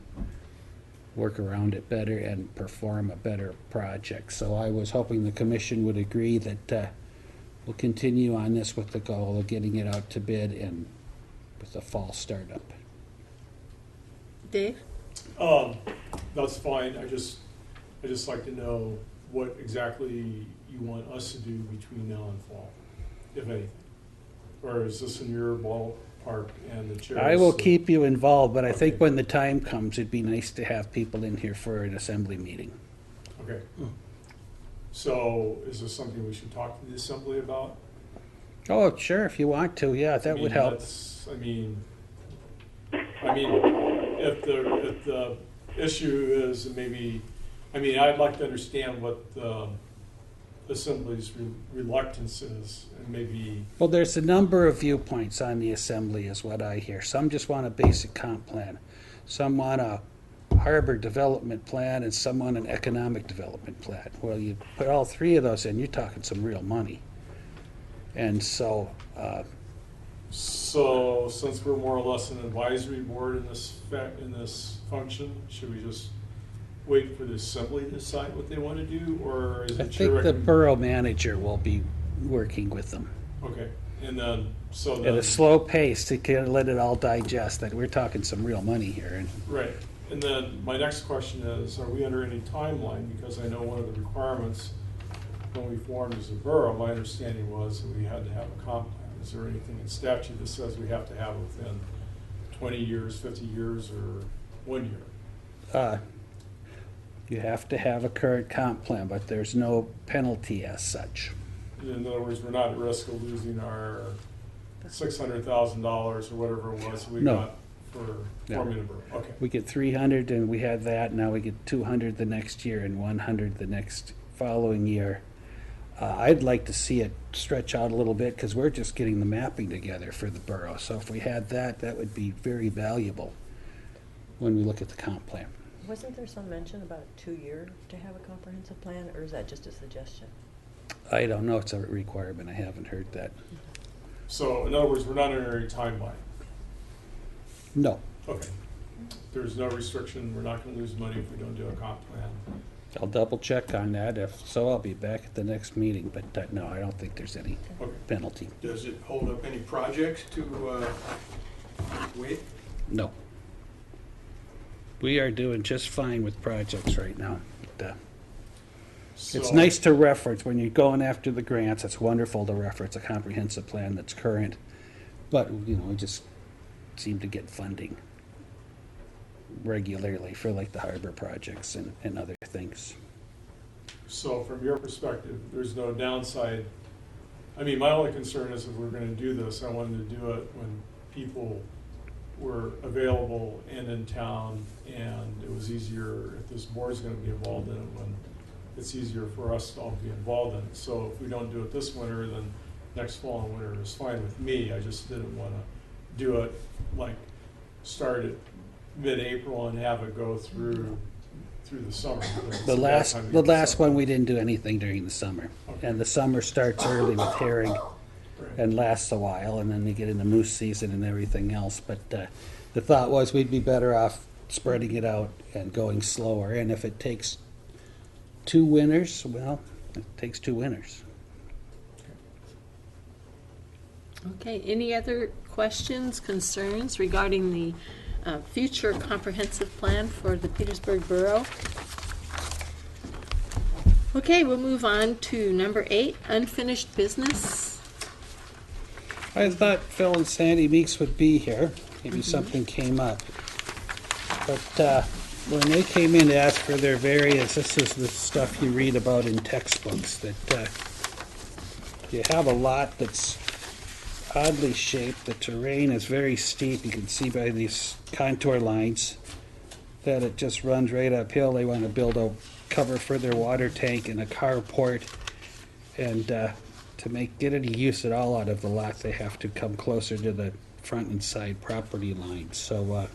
Speaker 3: work around it better and perform a better project. So I was hoping the commission would agree that we'll continue on this with the goal of getting it out to bid and with a fall startup.
Speaker 1: Dave?
Speaker 7: That's fine. I just like to know what exactly you want us to do between now and fall, if anything. Or is this in your ballpark and the chair?
Speaker 3: I will keep you involved, but I think when the time comes, it'd be nice to have people in here for an assembly meeting.
Speaker 7: Okay. So is this something we should talk to the assembly about?
Speaker 3: Oh, sure, if you want to, yeah, that would help.
Speaker 7: I mean, if the issue is maybe, I'd like to understand what the assembly's reluctance is, and maybe,
Speaker 3: Well, there's a number of viewpoints on the assembly is what I hear. Some just want a basic comp plan. Some want a harbor development plan, and some want an economic development plan. Well, you put all three of those in, you're talking some real money. And so,
Speaker 7: so since we're more or less an advisory board in this function, should we just wait for the assembly to decide what they want to do, or is
Speaker 3: I
Speaker 7: it your
Speaker 3: think the borough manager will be working with them
Speaker 7: Okay, and then, so
Speaker 3: at
Speaker 7: then.
Speaker 3: a slow pace to kind of let it all digest, that we're talking some real money here. And
Speaker 7: Right, and then my next question is, are we under any timeline? Because I know one of the requirements when we formed as a borough, my understanding was that we had to have a comp plan. Is there anything in statute that says we have to have it within 20 years, 50 years, or 1 year?
Speaker 3: You have to have a current comp plan, but there's no penalty as such.
Speaker 7: In other words, we're not at risk of losing our $600,000 or whatever it was we
Speaker 3: No.
Speaker 7: got for
Speaker 3: No.
Speaker 7: forming a borough. Okay,
Speaker 3: We get 300 and we had that, now we get 200 the next year and 100 the next following year. I'd like to see it stretch out a little bit because we're just getting the mapping together for the borough. So if we had that, that would be very valuable when we look at the comp plan.
Speaker 5: Wasn't there some mention about 2 year to have a comprehensive plan, or is that just a suggestion?
Speaker 3: I don't know, it's a requirement, I haven't heard that.
Speaker 7: so in other words, we're not under any timeline.
Speaker 3: No,
Speaker 7: Okay, there's no restriction, we're not gonna lose money if we don't do a comp plan.
Speaker 3: I'll double check on that. If so, I'll be back at the next meeting, but no, I don't think there's any
Speaker 7: Okay.
Speaker 3: penalty.
Speaker 8: Does it hold up any projects to wait?
Speaker 3: No. We are doing just fine with projects right now. But, it's
Speaker 7: So-
Speaker 3: nice to reference when you're going after the grants. It's wonderful to reference a comprehensive plan that's current. But, we just seem to get funding regularly for like the harbor projects and other things.
Speaker 7: So from your perspective, there's no downside. My only concern is if we're gonna do this, I wanted to do it when people were available and in town, and it was easier, if this board's gonna be involved in it, when it's easier for us to all be involved in it. So if we don't do it this winter, then next fall and winter is fine with me. I just didn't wanna do it, like, start at mid-April and have it go through the summer.
Speaker 3: The last one, we didn't do anything during the summer.
Speaker 7: Okay.
Speaker 3: And the summer starts early with herring
Speaker 7: Right.
Speaker 3: and lasts a while, and then you get into moose season and everything else. But the thought was we'd be better off spreading it out and going slower. And if it takes 2 winters, well, it takes 2 winters.
Speaker 1: Okay, any other questions, concerns regarding the future comprehensive plan for the Petersburg Borough? Okay, we'll move on to number 8, unfinished business.
Speaker 3: I thought Phil and Sandy Meeks would be here. Maybe something came up. But when they came in to ask for their variance, this is the stuff you read about in textbooks, that you have a lot that's oddly shaped. The terrain is very steep. You can see by these contour lines that it just runs right uphill. They want to build a cover for their water tank and a carport. And to get any use at all out of the lot, they have to come closer to the front and side property lines. So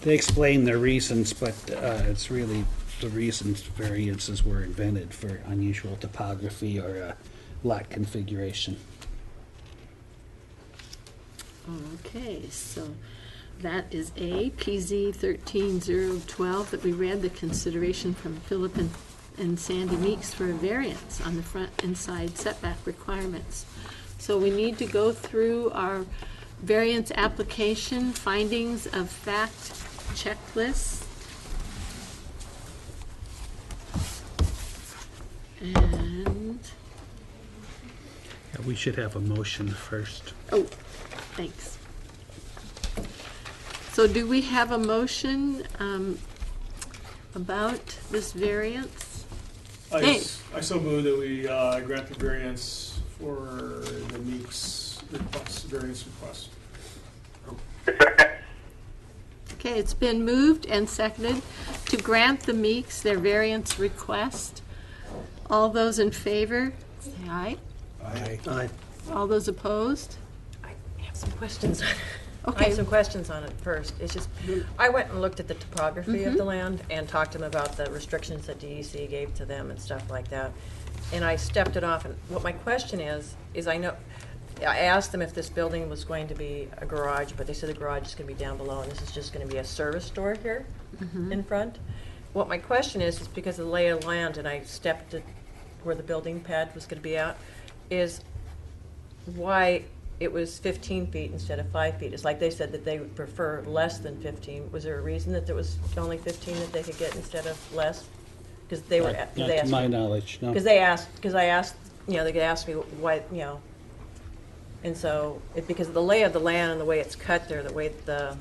Speaker 3: they explain their reasons, but it's really the reasons variances were invented for unusual topography or lot configuration.
Speaker 1: Okay, so that is A, PZ 13012 that we read, the consideration from Philip and Sandy Meeks for a variance on the front and side setback requirements. So we need to go through our variance application, findings of fact checklist. And,
Speaker 3: Yeah, we should have a motion first.
Speaker 1: oh, thanks. So do we have a motion about this variance? Okay.
Speaker 7: I so move that we grant the variance for the Meeks request, variance request.
Speaker 1: Okay, it's been moved and seconded to grant the Meeks their variance request. All those in favor, say aye.
Speaker 11: Aye.
Speaker 1: All those opposed?
Speaker 5: I have some questions on it. I
Speaker 1: Okay.
Speaker 5: have some questions on it first. It's just, I went and looked at the topography of the land and talked to them about the restrictions that DEC gave to them and stuff like that. And I stepped it off, and what my question is I know, I asked them if this building was going to be a garage, but they said the garage is gonna be down below, and this is just gonna be a service store here in front. What my question is because of the lay of land, and I stepped it where the building pad was gonna be at, is why it was 15 feet instead of 5 feet. It's like they said that they would prefer less than 15. Was there a reason that there was only 15 that they could get instead of less? Because they were,
Speaker 3: Not
Speaker 5: they
Speaker 3: to
Speaker 5: asked
Speaker 3: my
Speaker 5: me-
Speaker 3: knowledge, no.
Speaker 5: because I asked, you know, they could ask me why, you know, and so, because of the lay of the land and the way it's cut there, the way the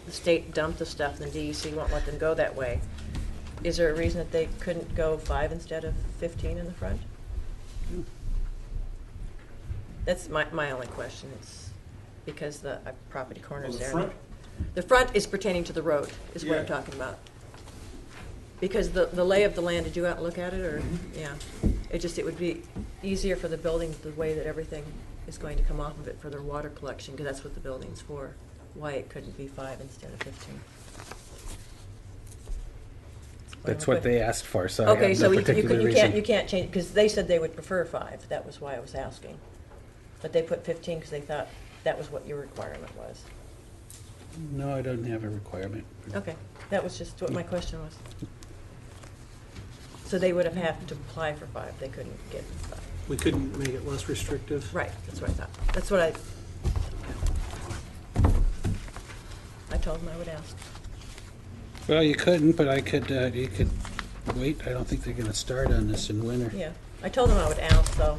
Speaker 5: state dumped the stuff, and the DEC won't let them go that way. Is there a reason that they couldn't go 5 instead of 15 in the front? That's my only question. It's because the property corner's
Speaker 7: the
Speaker 5: there.
Speaker 7: front?
Speaker 5: The front is pertaining to the road, is what I'm
Speaker 7: Yeah.
Speaker 5: talking about. Because the lay of the land, did you out and look at it, or, yeah? It would be easier for the building, the way that everything is going to come off of it for their water collection, because that's what the building's for, why it couldn't be 5 instead of 15.
Speaker 3: That's what they asked for, so I
Speaker 5: Okay,
Speaker 3: have
Speaker 5: so
Speaker 3: no
Speaker 5: you
Speaker 3: particular
Speaker 5: can't
Speaker 3: reason.
Speaker 5: change, because they said they would prefer 5, that was why I was asking. But they put 15 because they thought that was what your requirement was.
Speaker 3: No, I don't have a requirement.
Speaker 5: Okay, that was just what my question was. So they would have had to apply for 5, they couldn't get 5.
Speaker 11: We couldn't make it less restrictive.
Speaker 5: Right, that's what I thought. That's what I told them I would ask.
Speaker 3: Well, you couldn't, but I could, you could wait. I don't think they're gonna start on this in winter.
Speaker 5: Yeah, I told them I would ask, though.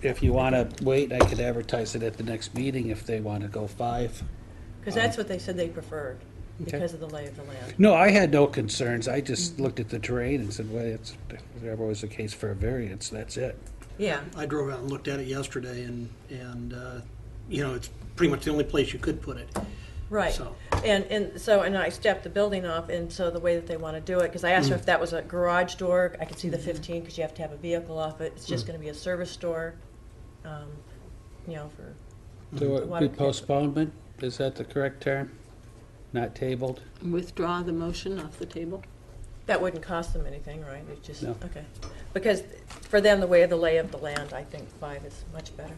Speaker 3: If you wanna wait, I could advertise it at the next meeting if they wanna go 5.
Speaker 5: Because that's what they said they preferred,
Speaker 3: Okay.
Speaker 5: because of the lay of the land.
Speaker 3: No, I had no concerns. I just looked at the terrain and said, well, it's, whatever was the case for a variance, that's it.
Speaker 5: Yeah,
Speaker 11: I drove out and looked at it yesterday, and you know, it's pretty much the only place you could put it.
Speaker 5: right.
Speaker 11: So-
Speaker 5: And I stepped the building off, and so the way that they want to do it, because I asked her if that was a garage door, I could see the 15, because you have to have a vehicle off it. It's just going to be a service store, you know, for,
Speaker 3: So it would
Speaker 5: Water-
Speaker 3: be postponement? Is that the correct term? Not tabled?
Speaker 1: Withdraw the motion off the table.
Speaker 5: that wouldn't cost them anything, right? It's just,
Speaker 3: No.
Speaker 5: okay. Because for them, the way of the lay of the land, I think 5 is much better.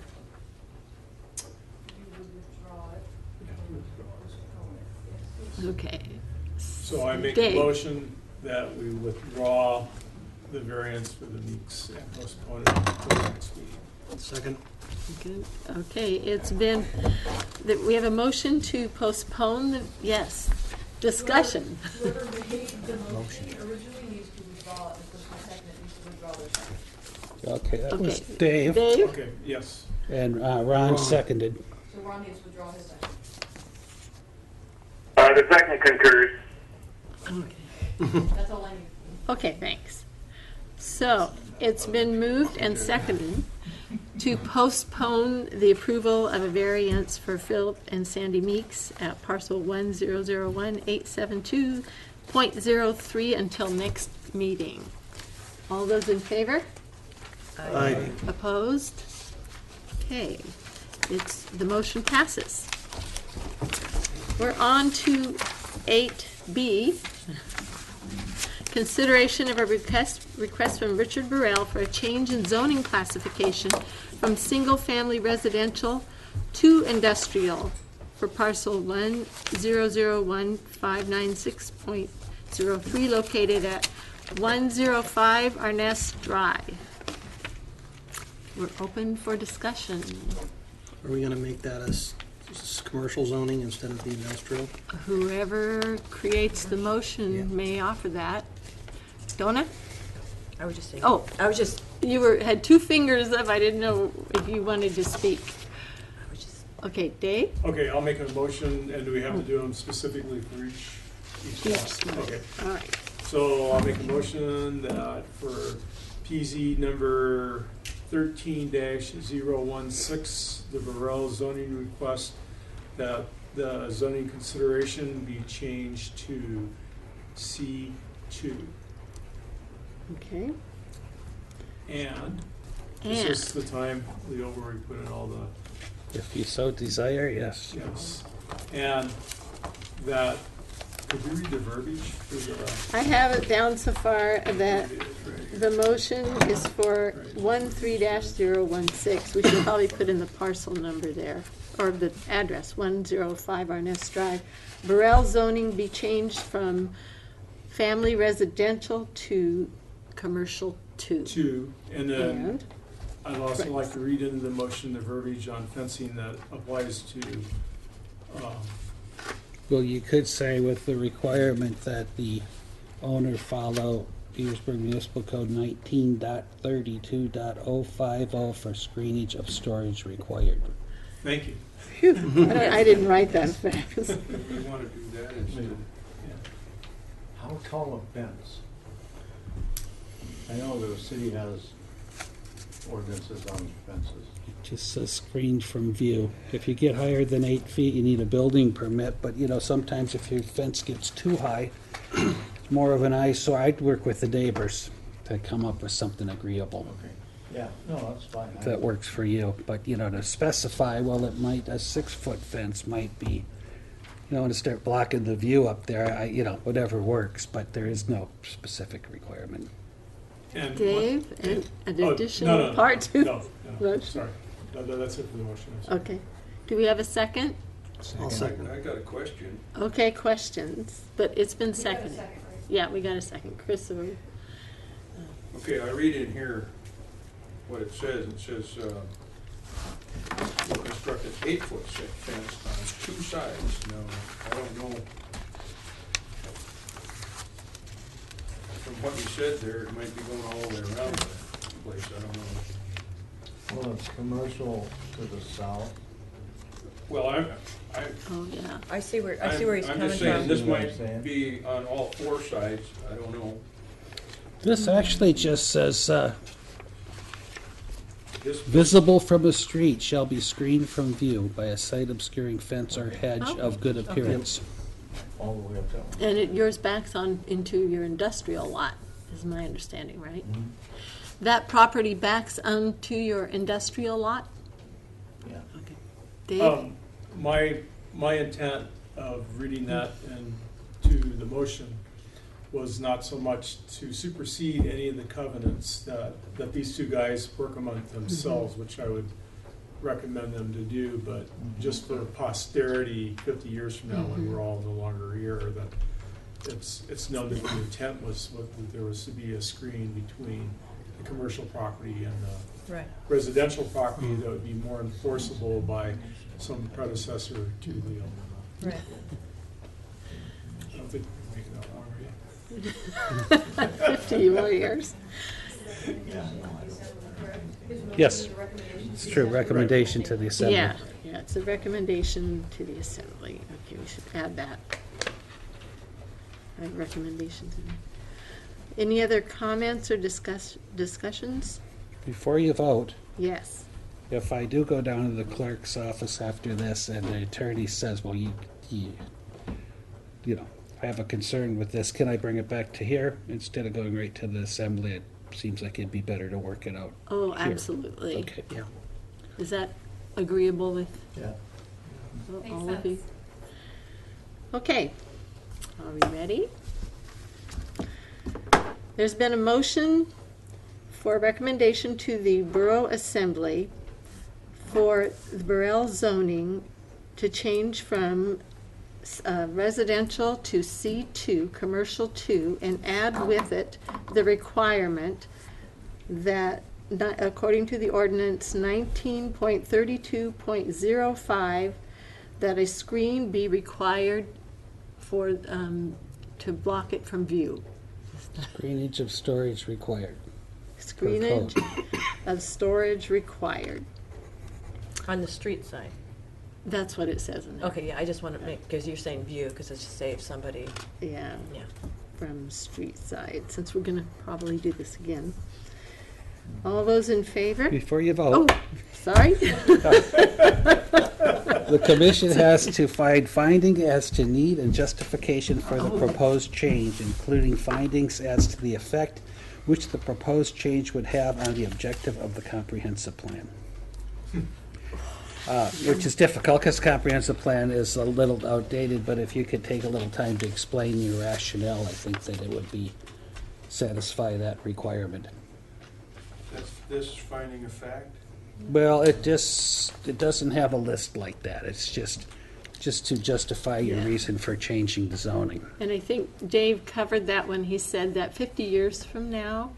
Speaker 1: Okay.
Speaker 7: So I make a
Speaker 1: Dave.
Speaker 7: motion that we withdraw the variance for the Meeks and postpone it to the next meeting.
Speaker 11: Second.
Speaker 1: Good. Okay, it's been, that we have a motion to postpone the, yes, discussion.
Speaker 4: Whoever made the motion originally needs to withdraw it, the person who seconded it needs to withdraw their second.
Speaker 3: Okay, that was
Speaker 1: Okay.
Speaker 3: Dave,
Speaker 1: Dave?
Speaker 7: Okay, yes.
Speaker 3: and Ron seconded.
Speaker 4: So Ron needs to withdraw his second.
Speaker 6: The second concurs.
Speaker 1: Okay.
Speaker 4: That's all I need.
Speaker 1: Okay, thanks. So, it's been moved and seconded to postpone the approval of a variance for Philip and Sandy Meeks at parcel 1001-872.03 until next meeting. All those in favor?
Speaker 11: Aye.
Speaker 1: Opposed? Okay, the motion passes. We're on to 8B. Consideration of a request from Richard Burrell for a change in zoning classification from single-family residential to industrial for parcel 1001596.03 located at 105 Arness Drive. We're open for discussion.
Speaker 11: Are we gonna make that as commercial zoning instead of the industrial?
Speaker 1: Whoever creates the motion may offer that. Donna?
Speaker 5: I was just saying.
Speaker 1: Oh.
Speaker 5: I was just,
Speaker 1: You had two fingers up. I didn't know if you wanted to speak.
Speaker 5: I was just,
Speaker 1: Okay, Dave?
Speaker 7: Okay, I'll make a motion, and do we have to do them specifically for each
Speaker 1: Each
Speaker 7: lot?
Speaker 1: lot.
Speaker 7: Okay.
Speaker 1: All right.
Speaker 7: So I'll make a motion that for PZ number 13-016, the Burrell zoning request, that the zoning consideration be changed to C2.
Speaker 1: Okay.
Speaker 7: And is this the time, Leo, where we put in all the,
Speaker 3: If you so desire, yes.
Speaker 7: yes, and that, could you read the verbiage for the?
Speaker 1: I have it down so far that the motion is for 13-016. We should probably put in the parcel number there, or the address, 105 Arness Drive. Burrell zoning be changed from family residential to commercial 2.
Speaker 7: 2, and then
Speaker 1: And?
Speaker 7: I'd also
Speaker 1: Right.
Speaker 7: like to read into the motion the verbiage on fencing that applies to,
Speaker 3: Well, you could say with the requirement that the owner follow Petersburg Municipal Code 19.32.050 for screenage of storage required.
Speaker 7: thank you.
Speaker 1: Phew, I didn't write that fast.
Speaker 8: We want to do that instead.
Speaker 9: How tall a fence? I know the city has ordinances on fences.
Speaker 3: It just says screened from view. If you get higher than 8 feet, you need a building permit, but sometimes if your fence gets too high, it's more of an eyesore. I'd work with the neighbors to come up with something agreeable.
Speaker 9: Okay. Yeah, no, that's fine.
Speaker 3: If that works for you, but to specify, well, it might, a 6-foot fence might be, to start blocking the view up there, whatever works, but there is no specific requirement.
Speaker 7: And
Speaker 1: Dave, an
Speaker 7: Oh,
Speaker 1: additional
Speaker 7: no,
Speaker 1: part to
Speaker 7: No,
Speaker 1: motion?
Speaker 7: sorry. That's it for the motion. I'm sorry.
Speaker 1: Okay. Do we have a second?
Speaker 11: I'll second.
Speaker 8: I got a question.
Speaker 1: Okay, questions, but it's been
Speaker 10: We got a
Speaker 1: seconded.
Speaker 10: second, right?
Speaker 1: Yeah, we got a second. Chris,
Speaker 8: Okay, I read in here what it says. It says, will construct an 8-foot fence on 2 sides. Now, I don't know. From what you said there, it might be going all the way around the place. I don't know.
Speaker 9: Well, it's commercial to the south.
Speaker 8: Well,
Speaker 1: oh, yeah.
Speaker 5: I see where he's
Speaker 8: I'm
Speaker 5: coming
Speaker 8: just saying,
Speaker 5: from.
Speaker 8: this
Speaker 9: You know what I'm
Speaker 8: might
Speaker 9: saying?
Speaker 8: be on all 4 sides. I don't know.
Speaker 3: This actually just says,
Speaker 8: This,
Speaker 3: visible from a street shall be screened from view by a sight obscuring fence or hedge
Speaker 1: Oh,
Speaker 3: of good appearance.
Speaker 9: All the way up that one.
Speaker 1: And yours backs on into your industrial lot, is my understanding, right?
Speaker 9: Mhm.
Speaker 1: That property backs onto your industrial lot?
Speaker 9: Yeah.
Speaker 1: Okay. Dave?
Speaker 7: My intent of reading that into the motion was not so much to supersede any of the covenants that these two guys work among themselves, which I would recommend them to do, but just for posterity, 50 years from now, when we're all no longer here, that it's known that the intent was that there was to be a screen between the commercial property and the
Speaker 5: Right.
Speaker 7: residential property that would be more enforceable by some predecessor to the owner.
Speaker 5: Right.
Speaker 7: I don't think we're making that long, are you?
Speaker 1: 50 more years.
Speaker 3: Yes, it's true, recommendation to the assembly.
Speaker 1: Yeah, it's a recommendation to the assembly. Okay, we should add that. Add recommendations in there. Any other comments or discussions?
Speaker 3: Before you vote,
Speaker 1: Yes.
Speaker 3: if I do go down to the clerk's office after this and the attorney says, well, I have a concern with this, can I bring it back to here instead of going right to the assembly? It seems like it'd be better to work it out.
Speaker 1: Oh,
Speaker 3: here.
Speaker 1: absolutely.
Speaker 3: Okay.
Speaker 11: Yeah.
Speaker 1: Is that agreeable with
Speaker 9: Yeah.
Speaker 1: all
Speaker 10: Makes
Speaker 1: of you?
Speaker 10: sense.
Speaker 1: Okay, are we ready? There's been a motion for recommendation to the Borough Assembly for the Burrell zoning to change from residential to C2, commercial 2, and add with it the requirement that, according to the ordinance 19.32.05, that a screen be required for, to block it from view.
Speaker 3: Screenage of storage required.
Speaker 1: Screenage of storage required.
Speaker 5: On the street side.
Speaker 1: That's what it says in there.
Speaker 5: Okay, yeah, I just want to make, because you're saying view, because it's just say if somebody,
Speaker 1: Yeah.
Speaker 5: yeah.
Speaker 1: from street side, since we're gonna probably do this again. All those in favor?
Speaker 3: Before you
Speaker 1: Oh,
Speaker 3: vote,
Speaker 1: sorry.
Speaker 3: the commission has to find finding as to need and justification for the proposed change, including findings as to the effect which the proposed change would have on the objective of the comprehensive plan. Which is difficult because comprehensive plan is a little outdated, but if you could take a little time to explain your rationale, I think that it would be satisfy that requirement.
Speaker 8: That's this finding of fact?
Speaker 3: Well, it doesn't have a list like that. It's just to justify your
Speaker 1: Yeah.
Speaker 3: reason for changing the zoning.
Speaker 1: And I think Dave covered that when he said that 50 years from now,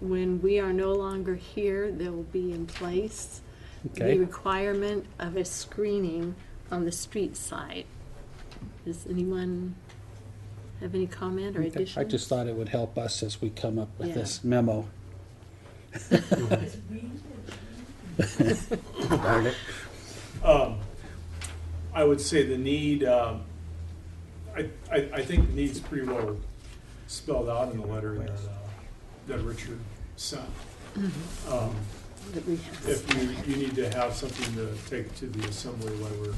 Speaker 1: when we are no longer here, there will be in place
Speaker 3: Okay.
Speaker 1: the requirement of a screening on the street side. Does anyone have any comment or
Speaker 3: Okay.
Speaker 1: addition?
Speaker 3: I just thought it would help us as we come up with
Speaker 1: Yeah.
Speaker 3: this memo. Darn it.
Speaker 7: I would say the need, I think the need's pretty well spelled out in the letter that Richard sent.
Speaker 1: That we have.
Speaker 7: If you need to have something to take to the assembly while we're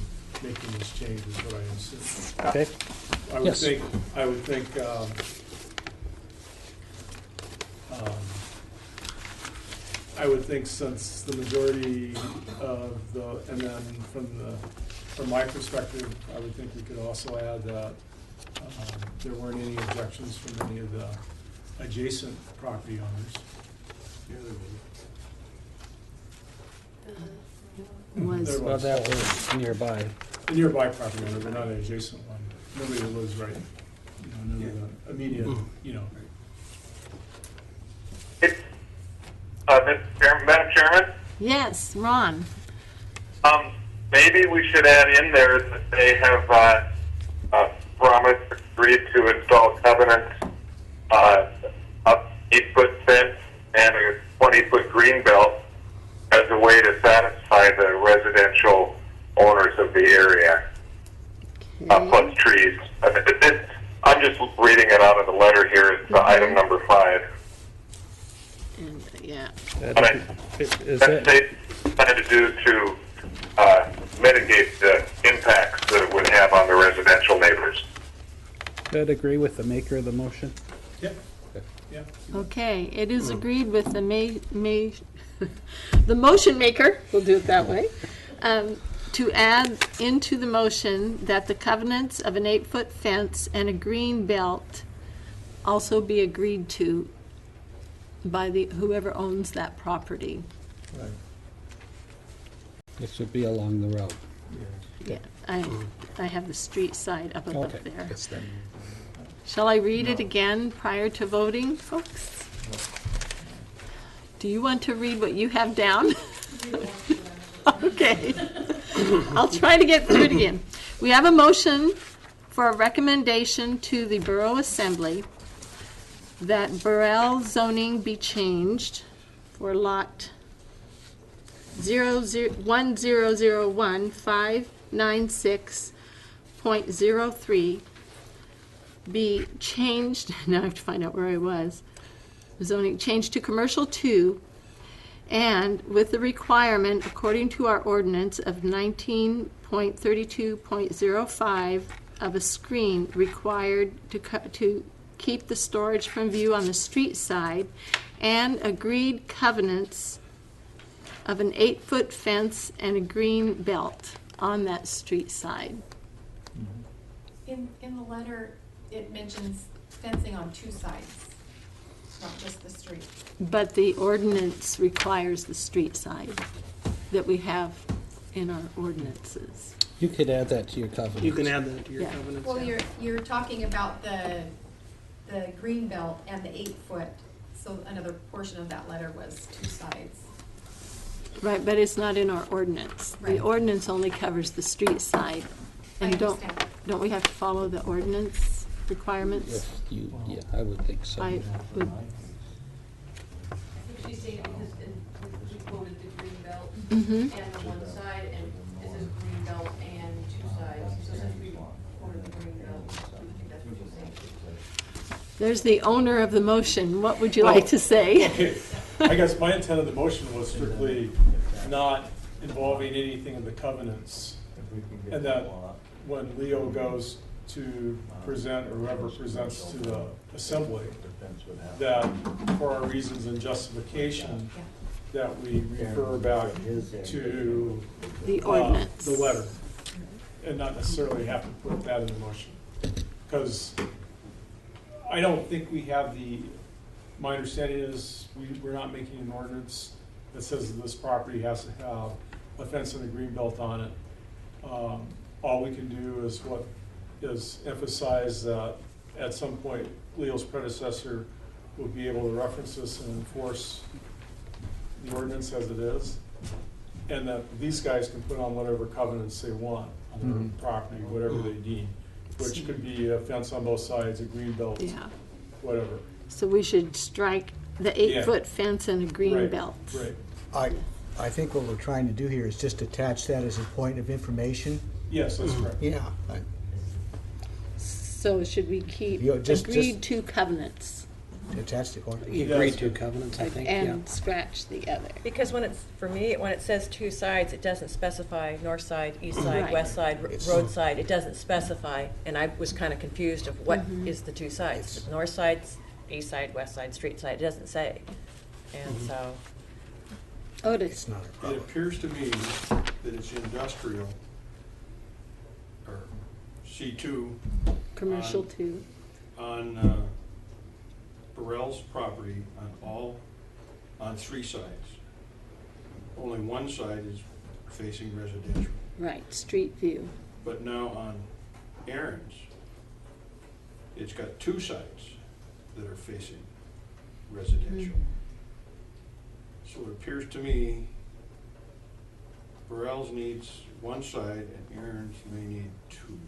Speaker 7: making this change is what I assume.
Speaker 3: Okay. Yes.
Speaker 7: I would think, I would think since the majority of and then from my perspective, I would think we could also add that there weren't any objections from any of the adjacent property owners.
Speaker 1: Was,
Speaker 7: There
Speaker 3: Well, that was nearby.
Speaker 7: A nearby property owner, but not an adjacent one. Nobody that lives right, none of the immediate,
Speaker 6: Madam Chairman,
Speaker 1: yes, Ron.
Speaker 6: maybe we should add in there that they have promised, agreed to install covenants, a 8-foot fence and a 20-foot green belt as a way to satisfy the residential owners of the area, plus trees. I'm just reading it out of the letter here. It's item number 5.
Speaker 1: And, yeah.
Speaker 3: Is
Speaker 6: That they plan to do to mitigate the impacts that it would have on the residential neighbors.
Speaker 3: that agree with the maker of the motion?
Speaker 7: Yep. Yep.
Speaker 1: Okay, it is agreed with the the motion maker, we'll do it that way, to add into the motion that the covenants of an 8-foot fence and a green belt also be agreed to by whoever owns that property.
Speaker 7: Right.
Speaker 3: This would be along the road.
Speaker 1: Yeah, I have the street side up above
Speaker 3: Okay.
Speaker 1: there.
Speaker 3: Yes, then.
Speaker 1: Shall I read it again prior to voting, folks? Do you want to read what you have down? Okay. I'll try to get through it again. We have a motion for a recommendation to the Borough Assembly that Burrell zoning be changed for lot 1001-596.03 be changed, now I have to find out where I was, zoning changed to commercial 2, and with the requirement, according to our ordinance of 19.32.05, of a screen required to keep the storage from view on the street side, and agreed covenants of an 8-foot fence and a green belt on that street side.
Speaker 10: In the letter, it mentions fencing on 2 sides, not just the street.
Speaker 1: But the ordinance requires the street side that we have in our ordinances.
Speaker 3: You could add that to your covenant.
Speaker 11: You can add that to your
Speaker 1: Yeah.
Speaker 11: covenants.
Speaker 10: Well,
Speaker 11: yeah.
Speaker 10: you're talking about the green belt and the 8-foot, so another portion of that letter was 2 sides.
Speaker 1: Right, but it's not in our ordinance. The
Speaker 10: Right.
Speaker 1: ordinance only covers the street side. And
Speaker 10: I understand.
Speaker 1: don't we have to follow the ordinance requirements?
Speaker 3: If you, yeah, I would think so.
Speaker 1: I would,
Speaker 4: She's saying because we quoted the green belt
Speaker 1: Mhm.
Speaker 4: and the one side, and it says green belt and 2 sides. So since we quoted the green belt, I think that's what she's saying.
Speaker 1: There's the owner of the motion. What would you like to say?
Speaker 7: Okay, I guess my intent of the motion was strictly not involving anything in the covenants. And that when Leo goes to present, or whoever presents to the assembly, that for our reasons and justification, that we refer back to
Speaker 1: The ordinance.
Speaker 7: the letter, and not necessarily have to put that in the motion. Because I don't think we have my understanding is we're not making an ordinance that says that this property has to have a fence and a green belt on it. All we can do is emphasize that at some point Leo's predecessor will be able to reference this and enforce the ordinance as it is, and that these guys can put on whatever covenants they want on their property, whatever they deem, which could be a fence on both sides, a green belt,
Speaker 1: Yeah.
Speaker 7: whatever.
Speaker 1: So we should strike the 8-foot fence and a green
Speaker 7: Right,
Speaker 1: belt.
Speaker 7: Right.
Speaker 2: I think what we're trying to do here is just attach that as a point of information.
Speaker 7: Yes, that's correct.
Speaker 2: Yeah.
Speaker 1: So should we keep
Speaker 2: Just
Speaker 1: agreed to covenants
Speaker 2: attach the ordinance.
Speaker 3: You agreed to covenants, I think, yeah.
Speaker 1: and scratch the other?
Speaker 5: Because when it's, for me, when it says two sides, it doesn't specify north side, east side,
Speaker 1: Right.
Speaker 5: west side, road side. It doesn't specify, and I was kind of confused of what is the two sides. North side, east side, west side, street side. It doesn't say. And so,
Speaker 1: Otis.
Speaker 2: It's not a
Speaker 8: It
Speaker 2: problem.
Speaker 8: appears to me that it's industrial, or C2,
Speaker 1: Commercial too.
Speaker 8: on Burrell's property on three sides. Only one side is facing residential.
Speaker 1: Right, street view.
Speaker 8: But now on Aaron's, it's got two sides that are facing residential. So it appears to me Burrell's needs one side and Aaron's may need two.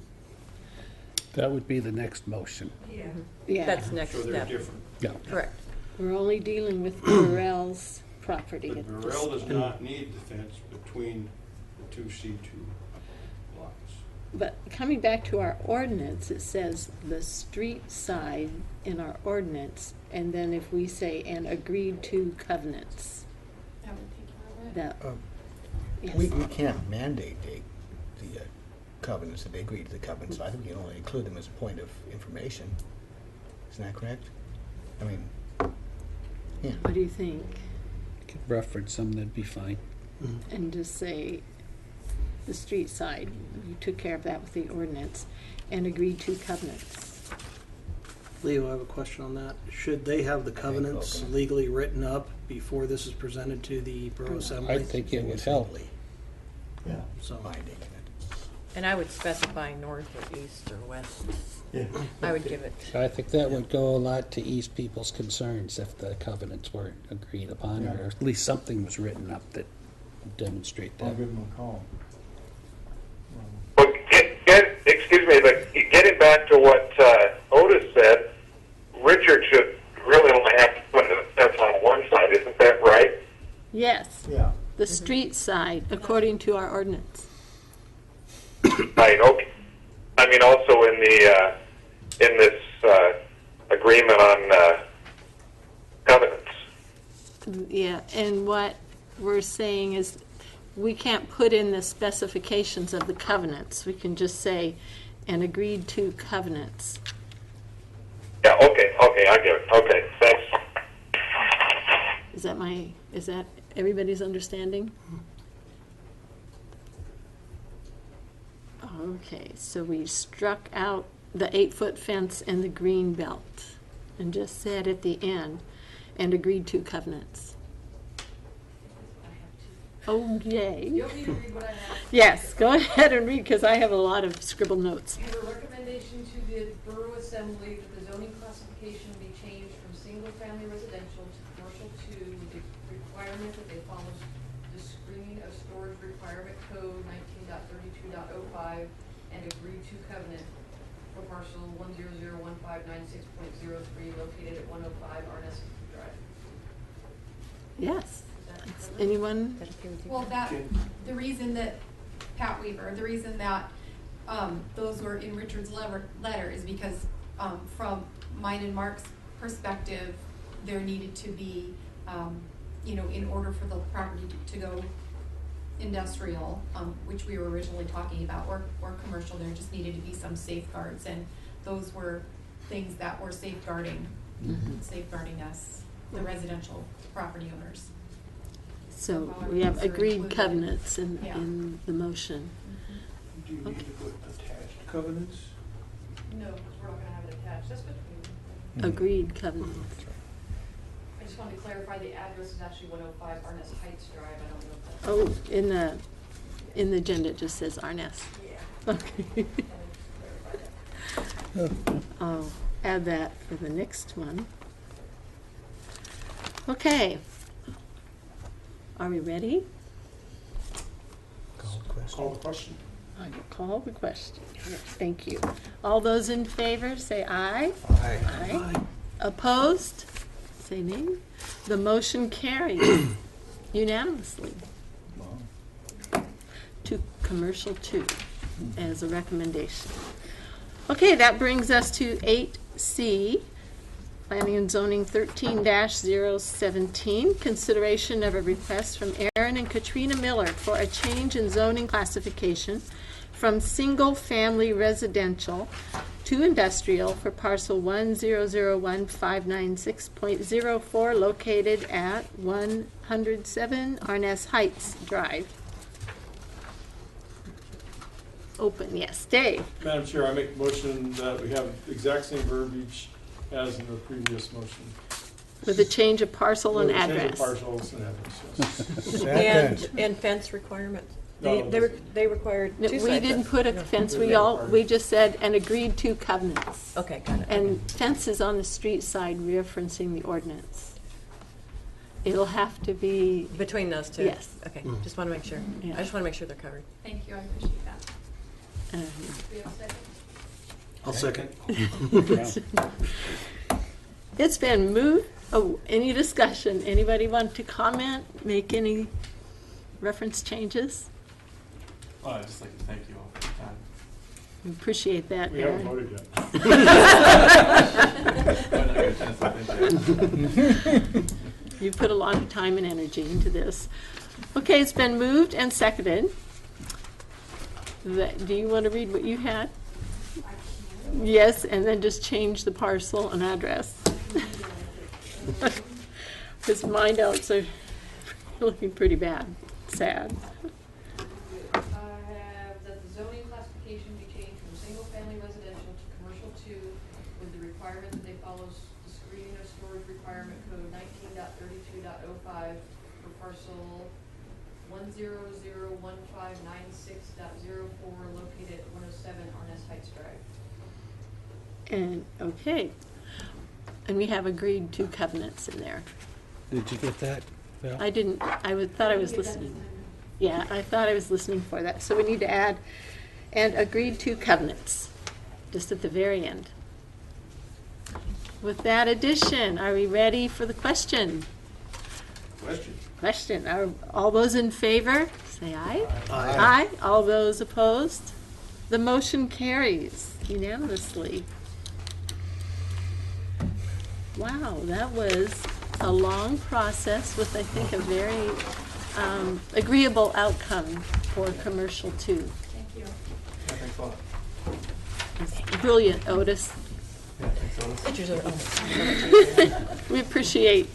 Speaker 3: That would be the next motion.
Speaker 1: Yeah,
Speaker 5: that's next
Speaker 8: So they're
Speaker 5: step.
Speaker 8: different.
Speaker 3: Yeah.
Speaker 5: Correct.
Speaker 1: we're only dealing with Burrell's property
Speaker 8: But
Speaker 1: at this
Speaker 8: Burrell does
Speaker 1: point.
Speaker 8: not need the fence between the two C2 lots.
Speaker 1: But coming back to our ordinance, it says the street side in our ordinance, and then if we say and agreed to covenants,
Speaker 10: That would take care of it.
Speaker 2: Uh,
Speaker 1: yes.
Speaker 2: We can't mandate the covenants, that they agree to the covenants. I think you can only include them as a point of information. Isn't that correct? I mean, yeah.
Speaker 1: What do you think?
Speaker 3: Could reference them, that'd be fine.
Speaker 1: And just say the street side, you took care of that with the ordinance, and agreed to covenants.
Speaker 11: Leo, I have a question on that. Should they have the covenants legally written up before this is presented to the Borough Assembly?
Speaker 3: I think it would help.
Speaker 2: Yeah,
Speaker 11: So,
Speaker 2: binding it.
Speaker 5: And I would specify north or east or west.
Speaker 9: Yeah.
Speaker 5: I would give it.
Speaker 3: I think that would go a lot to ease people's concerns if the covenants weren't agreed upon, or at least something was written up that would demonstrate
Speaker 9: I'll
Speaker 3: that.
Speaker 9: give them a call.
Speaker 6: Well, excuse me, but getting back to what Otis said, Richard should really only have to put a fence on one side, isn't that right?
Speaker 1: Yes,
Speaker 9: Yeah.
Speaker 1: the street side, according to our ordinance.
Speaker 6: Right. Okay. I mean, also in the in this agreement on covenants.
Speaker 1: Yeah, and what we're saying is we can't put in the specifications of the covenants. We can just say, and agreed to covenants.
Speaker 6: Yeah. Okay. Okay. I get it. Okay. Thanks.
Speaker 1: Is that everybody's understanding? Okay, so we struck out the 8-foot fence and the green belt and just said at the end, and agreed to covenants. Oh, yay.
Speaker 4: You want me to read what I have?
Speaker 1: Yes, go ahead and read, because I have a lot of scribbled notes.
Speaker 4: I have a recommendation to the Borough Assembly that the zoning classification be changed from single-family residential to commercial to the requirement that they follow the screening of storage requirement code 19.32.05 and agree to covenant for parcel 1001596.03 located at 105 Arnett Drive.
Speaker 1: Yes.
Speaker 4: Is that correct?
Speaker 1: Anyone?
Speaker 10: Well, the reason that, Pat Weaver, the reason that those were in Richard's letter is because from mine and Mark's perspective, there needed to be, you know, in order for the property to go industrial, which we were originally talking about, or commercial, there just needed to be some safeguards, and those were things that were safeguarding us, the residential property owners.
Speaker 1: So we have agreed
Speaker 10: Included.
Speaker 1: covenants in
Speaker 10: Yeah.
Speaker 1: the motion.
Speaker 8: Do you need to put attached covenants?
Speaker 4: No, because we're not gonna have it attached, that's between.
Speaker 1: Agreed covenants.
Speaker 4: I just wanted to clarify, the address is actually 105 Arness Heights Drive, I don't know if that's.
Speaker 1: Oh, in the agenda it just says Arness.
Speaker 4: Yeah.
Speaker 1: Okay. I'll add that for the next one. Okay. Are we ready?
Speaker 7: Call the question.
Speaker 1: I will call the question. Thank you. All those in favor, say aye.
Speaker 2: Aye.
Speaker 1: Aye. Opposed? Say nay. The motion carries unanimously to commercial 2 as a recommendation. Okay, that brings us to 8C, Planning and Zoning 13-017, consideration of a request from Aaron and Katrina Miller for a change in zoning classification from single-family residential to industrial for parcel 1001596.04 located at 107 Arness Heights Drive. Open, yes. Dave?
Speaker 7: Madam Chair, I make a motion that we have the exact same verbiage as in the previous motion.
Speaker 1: With a change of parcel and
Speaker 7: With a change of
Speaker 1: address.
Speaker 7: parcels and address, yes.
Speaker 2: Second.
Speaker 5: And fence requirements.
Speaker 7: No,
Speaker 5: They required
Speaker 1: No,
Speaker 5: two
Speaker 1: we
Speaker 5: sides.
Speaker 1: didn't put a
Speaker 5: No.
Speaker 1: fence,
Speaker 7: No.
Speaker 1: we just said, and agreed to covenants.
Speaker 5: Okay, got it.
Speaker 1: And fences on the street side referencing the ordinance. It'll have to be,
Speaker 5: Between those two?
Speaker 1: Yes.
Speaker 5: Okay, just want to make sure.
Speaker 1: Yeah.
Speaker 5: I just want to make sure they're covered.
Speaker 10: Thank you, I appreciate that.
Speaker 4: Do we have a second?
Speaker 11: I'll second.
Speaker 1: it's been moved, any discussion? Anybody want to comment, make any reference changes?
Speaker 12: Well, I'd just like to thank you all for your time.
Speaker 1: We appreciate that,
Speaker 7: We haven't
Speaker 1: Aaron.
Speaker 7: voted yet.
Speaker 12: Might not get a chance to think yet.
Speaker 1: You put a lot of time and energy into this. Okay, it's been moved and seconded. Do you want to read what you had? Yes, and then just change the parcel and address. Because my notes are looking pretty bad, sad.
Speaker 4: I have that the zoning classification be changed from single-family residential to commercial 2 with the requirement that they follow the screening of storage requirement code 19.32.05 for parcel 1001596.04 located at 107 Arness Heights Drive.
Speaker 1: And, okay. And we have agreed to covenants in there.
Speaker 3: Did you get that, Val?
Speaker 1: I didn't, thought I was listening. Yeah, I thought I was listening for that. So we need to add, and agreed to covenants, just at the very end. With that addition, are we ready for the question? Question. Are all those in favor, say aye.
Speaker 11: Aye.
Speaker 1: Aye. All those opposed? The motion carries unanimously. Wow, that was a long process with, I think, a very agreeable outcome for commercial 2.
Speaker 10: Thank you.
Speaker 12: Yeah, thanks a lot.
Speaker 1: Brilliant, Otis.
Speaker 12: Yeah, thanks, Otis.
Speaker 5: Pictures are,
Speaker 1: We appreciate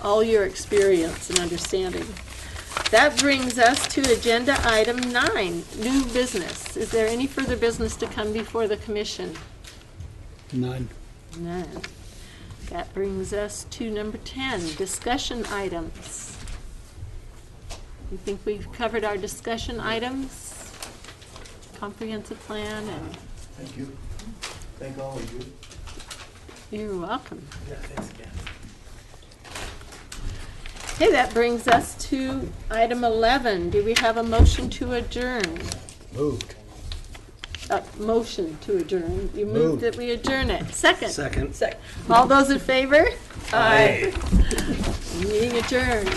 Speaker 1: all your experience and understanding. That brings us to agenda item 9, new business. Is there any further business to come before the commission?
Speaker 3: None.
Speaker 1: None. That brings us to number 10, discussion items. You think we've covered our discussion items? Comprehensive plan, and
Speaker 9: Thank you. Thank all of you.
Speaker 1: you're welcome.
Speaker 11: Yeah, thanks again.
Speaker 1: Okay, that brings us to item 11. Do we have a motion to adjourn?
Speaker 2: Moved.
Speaker 1: Motion to adjourn. You moved
Speaker 2: Moved.
Speaker 1: that we adjourn it. Second.
Speaker 11: Second.
Speaker 1: All those in favor? Aye. Meeting adjourned.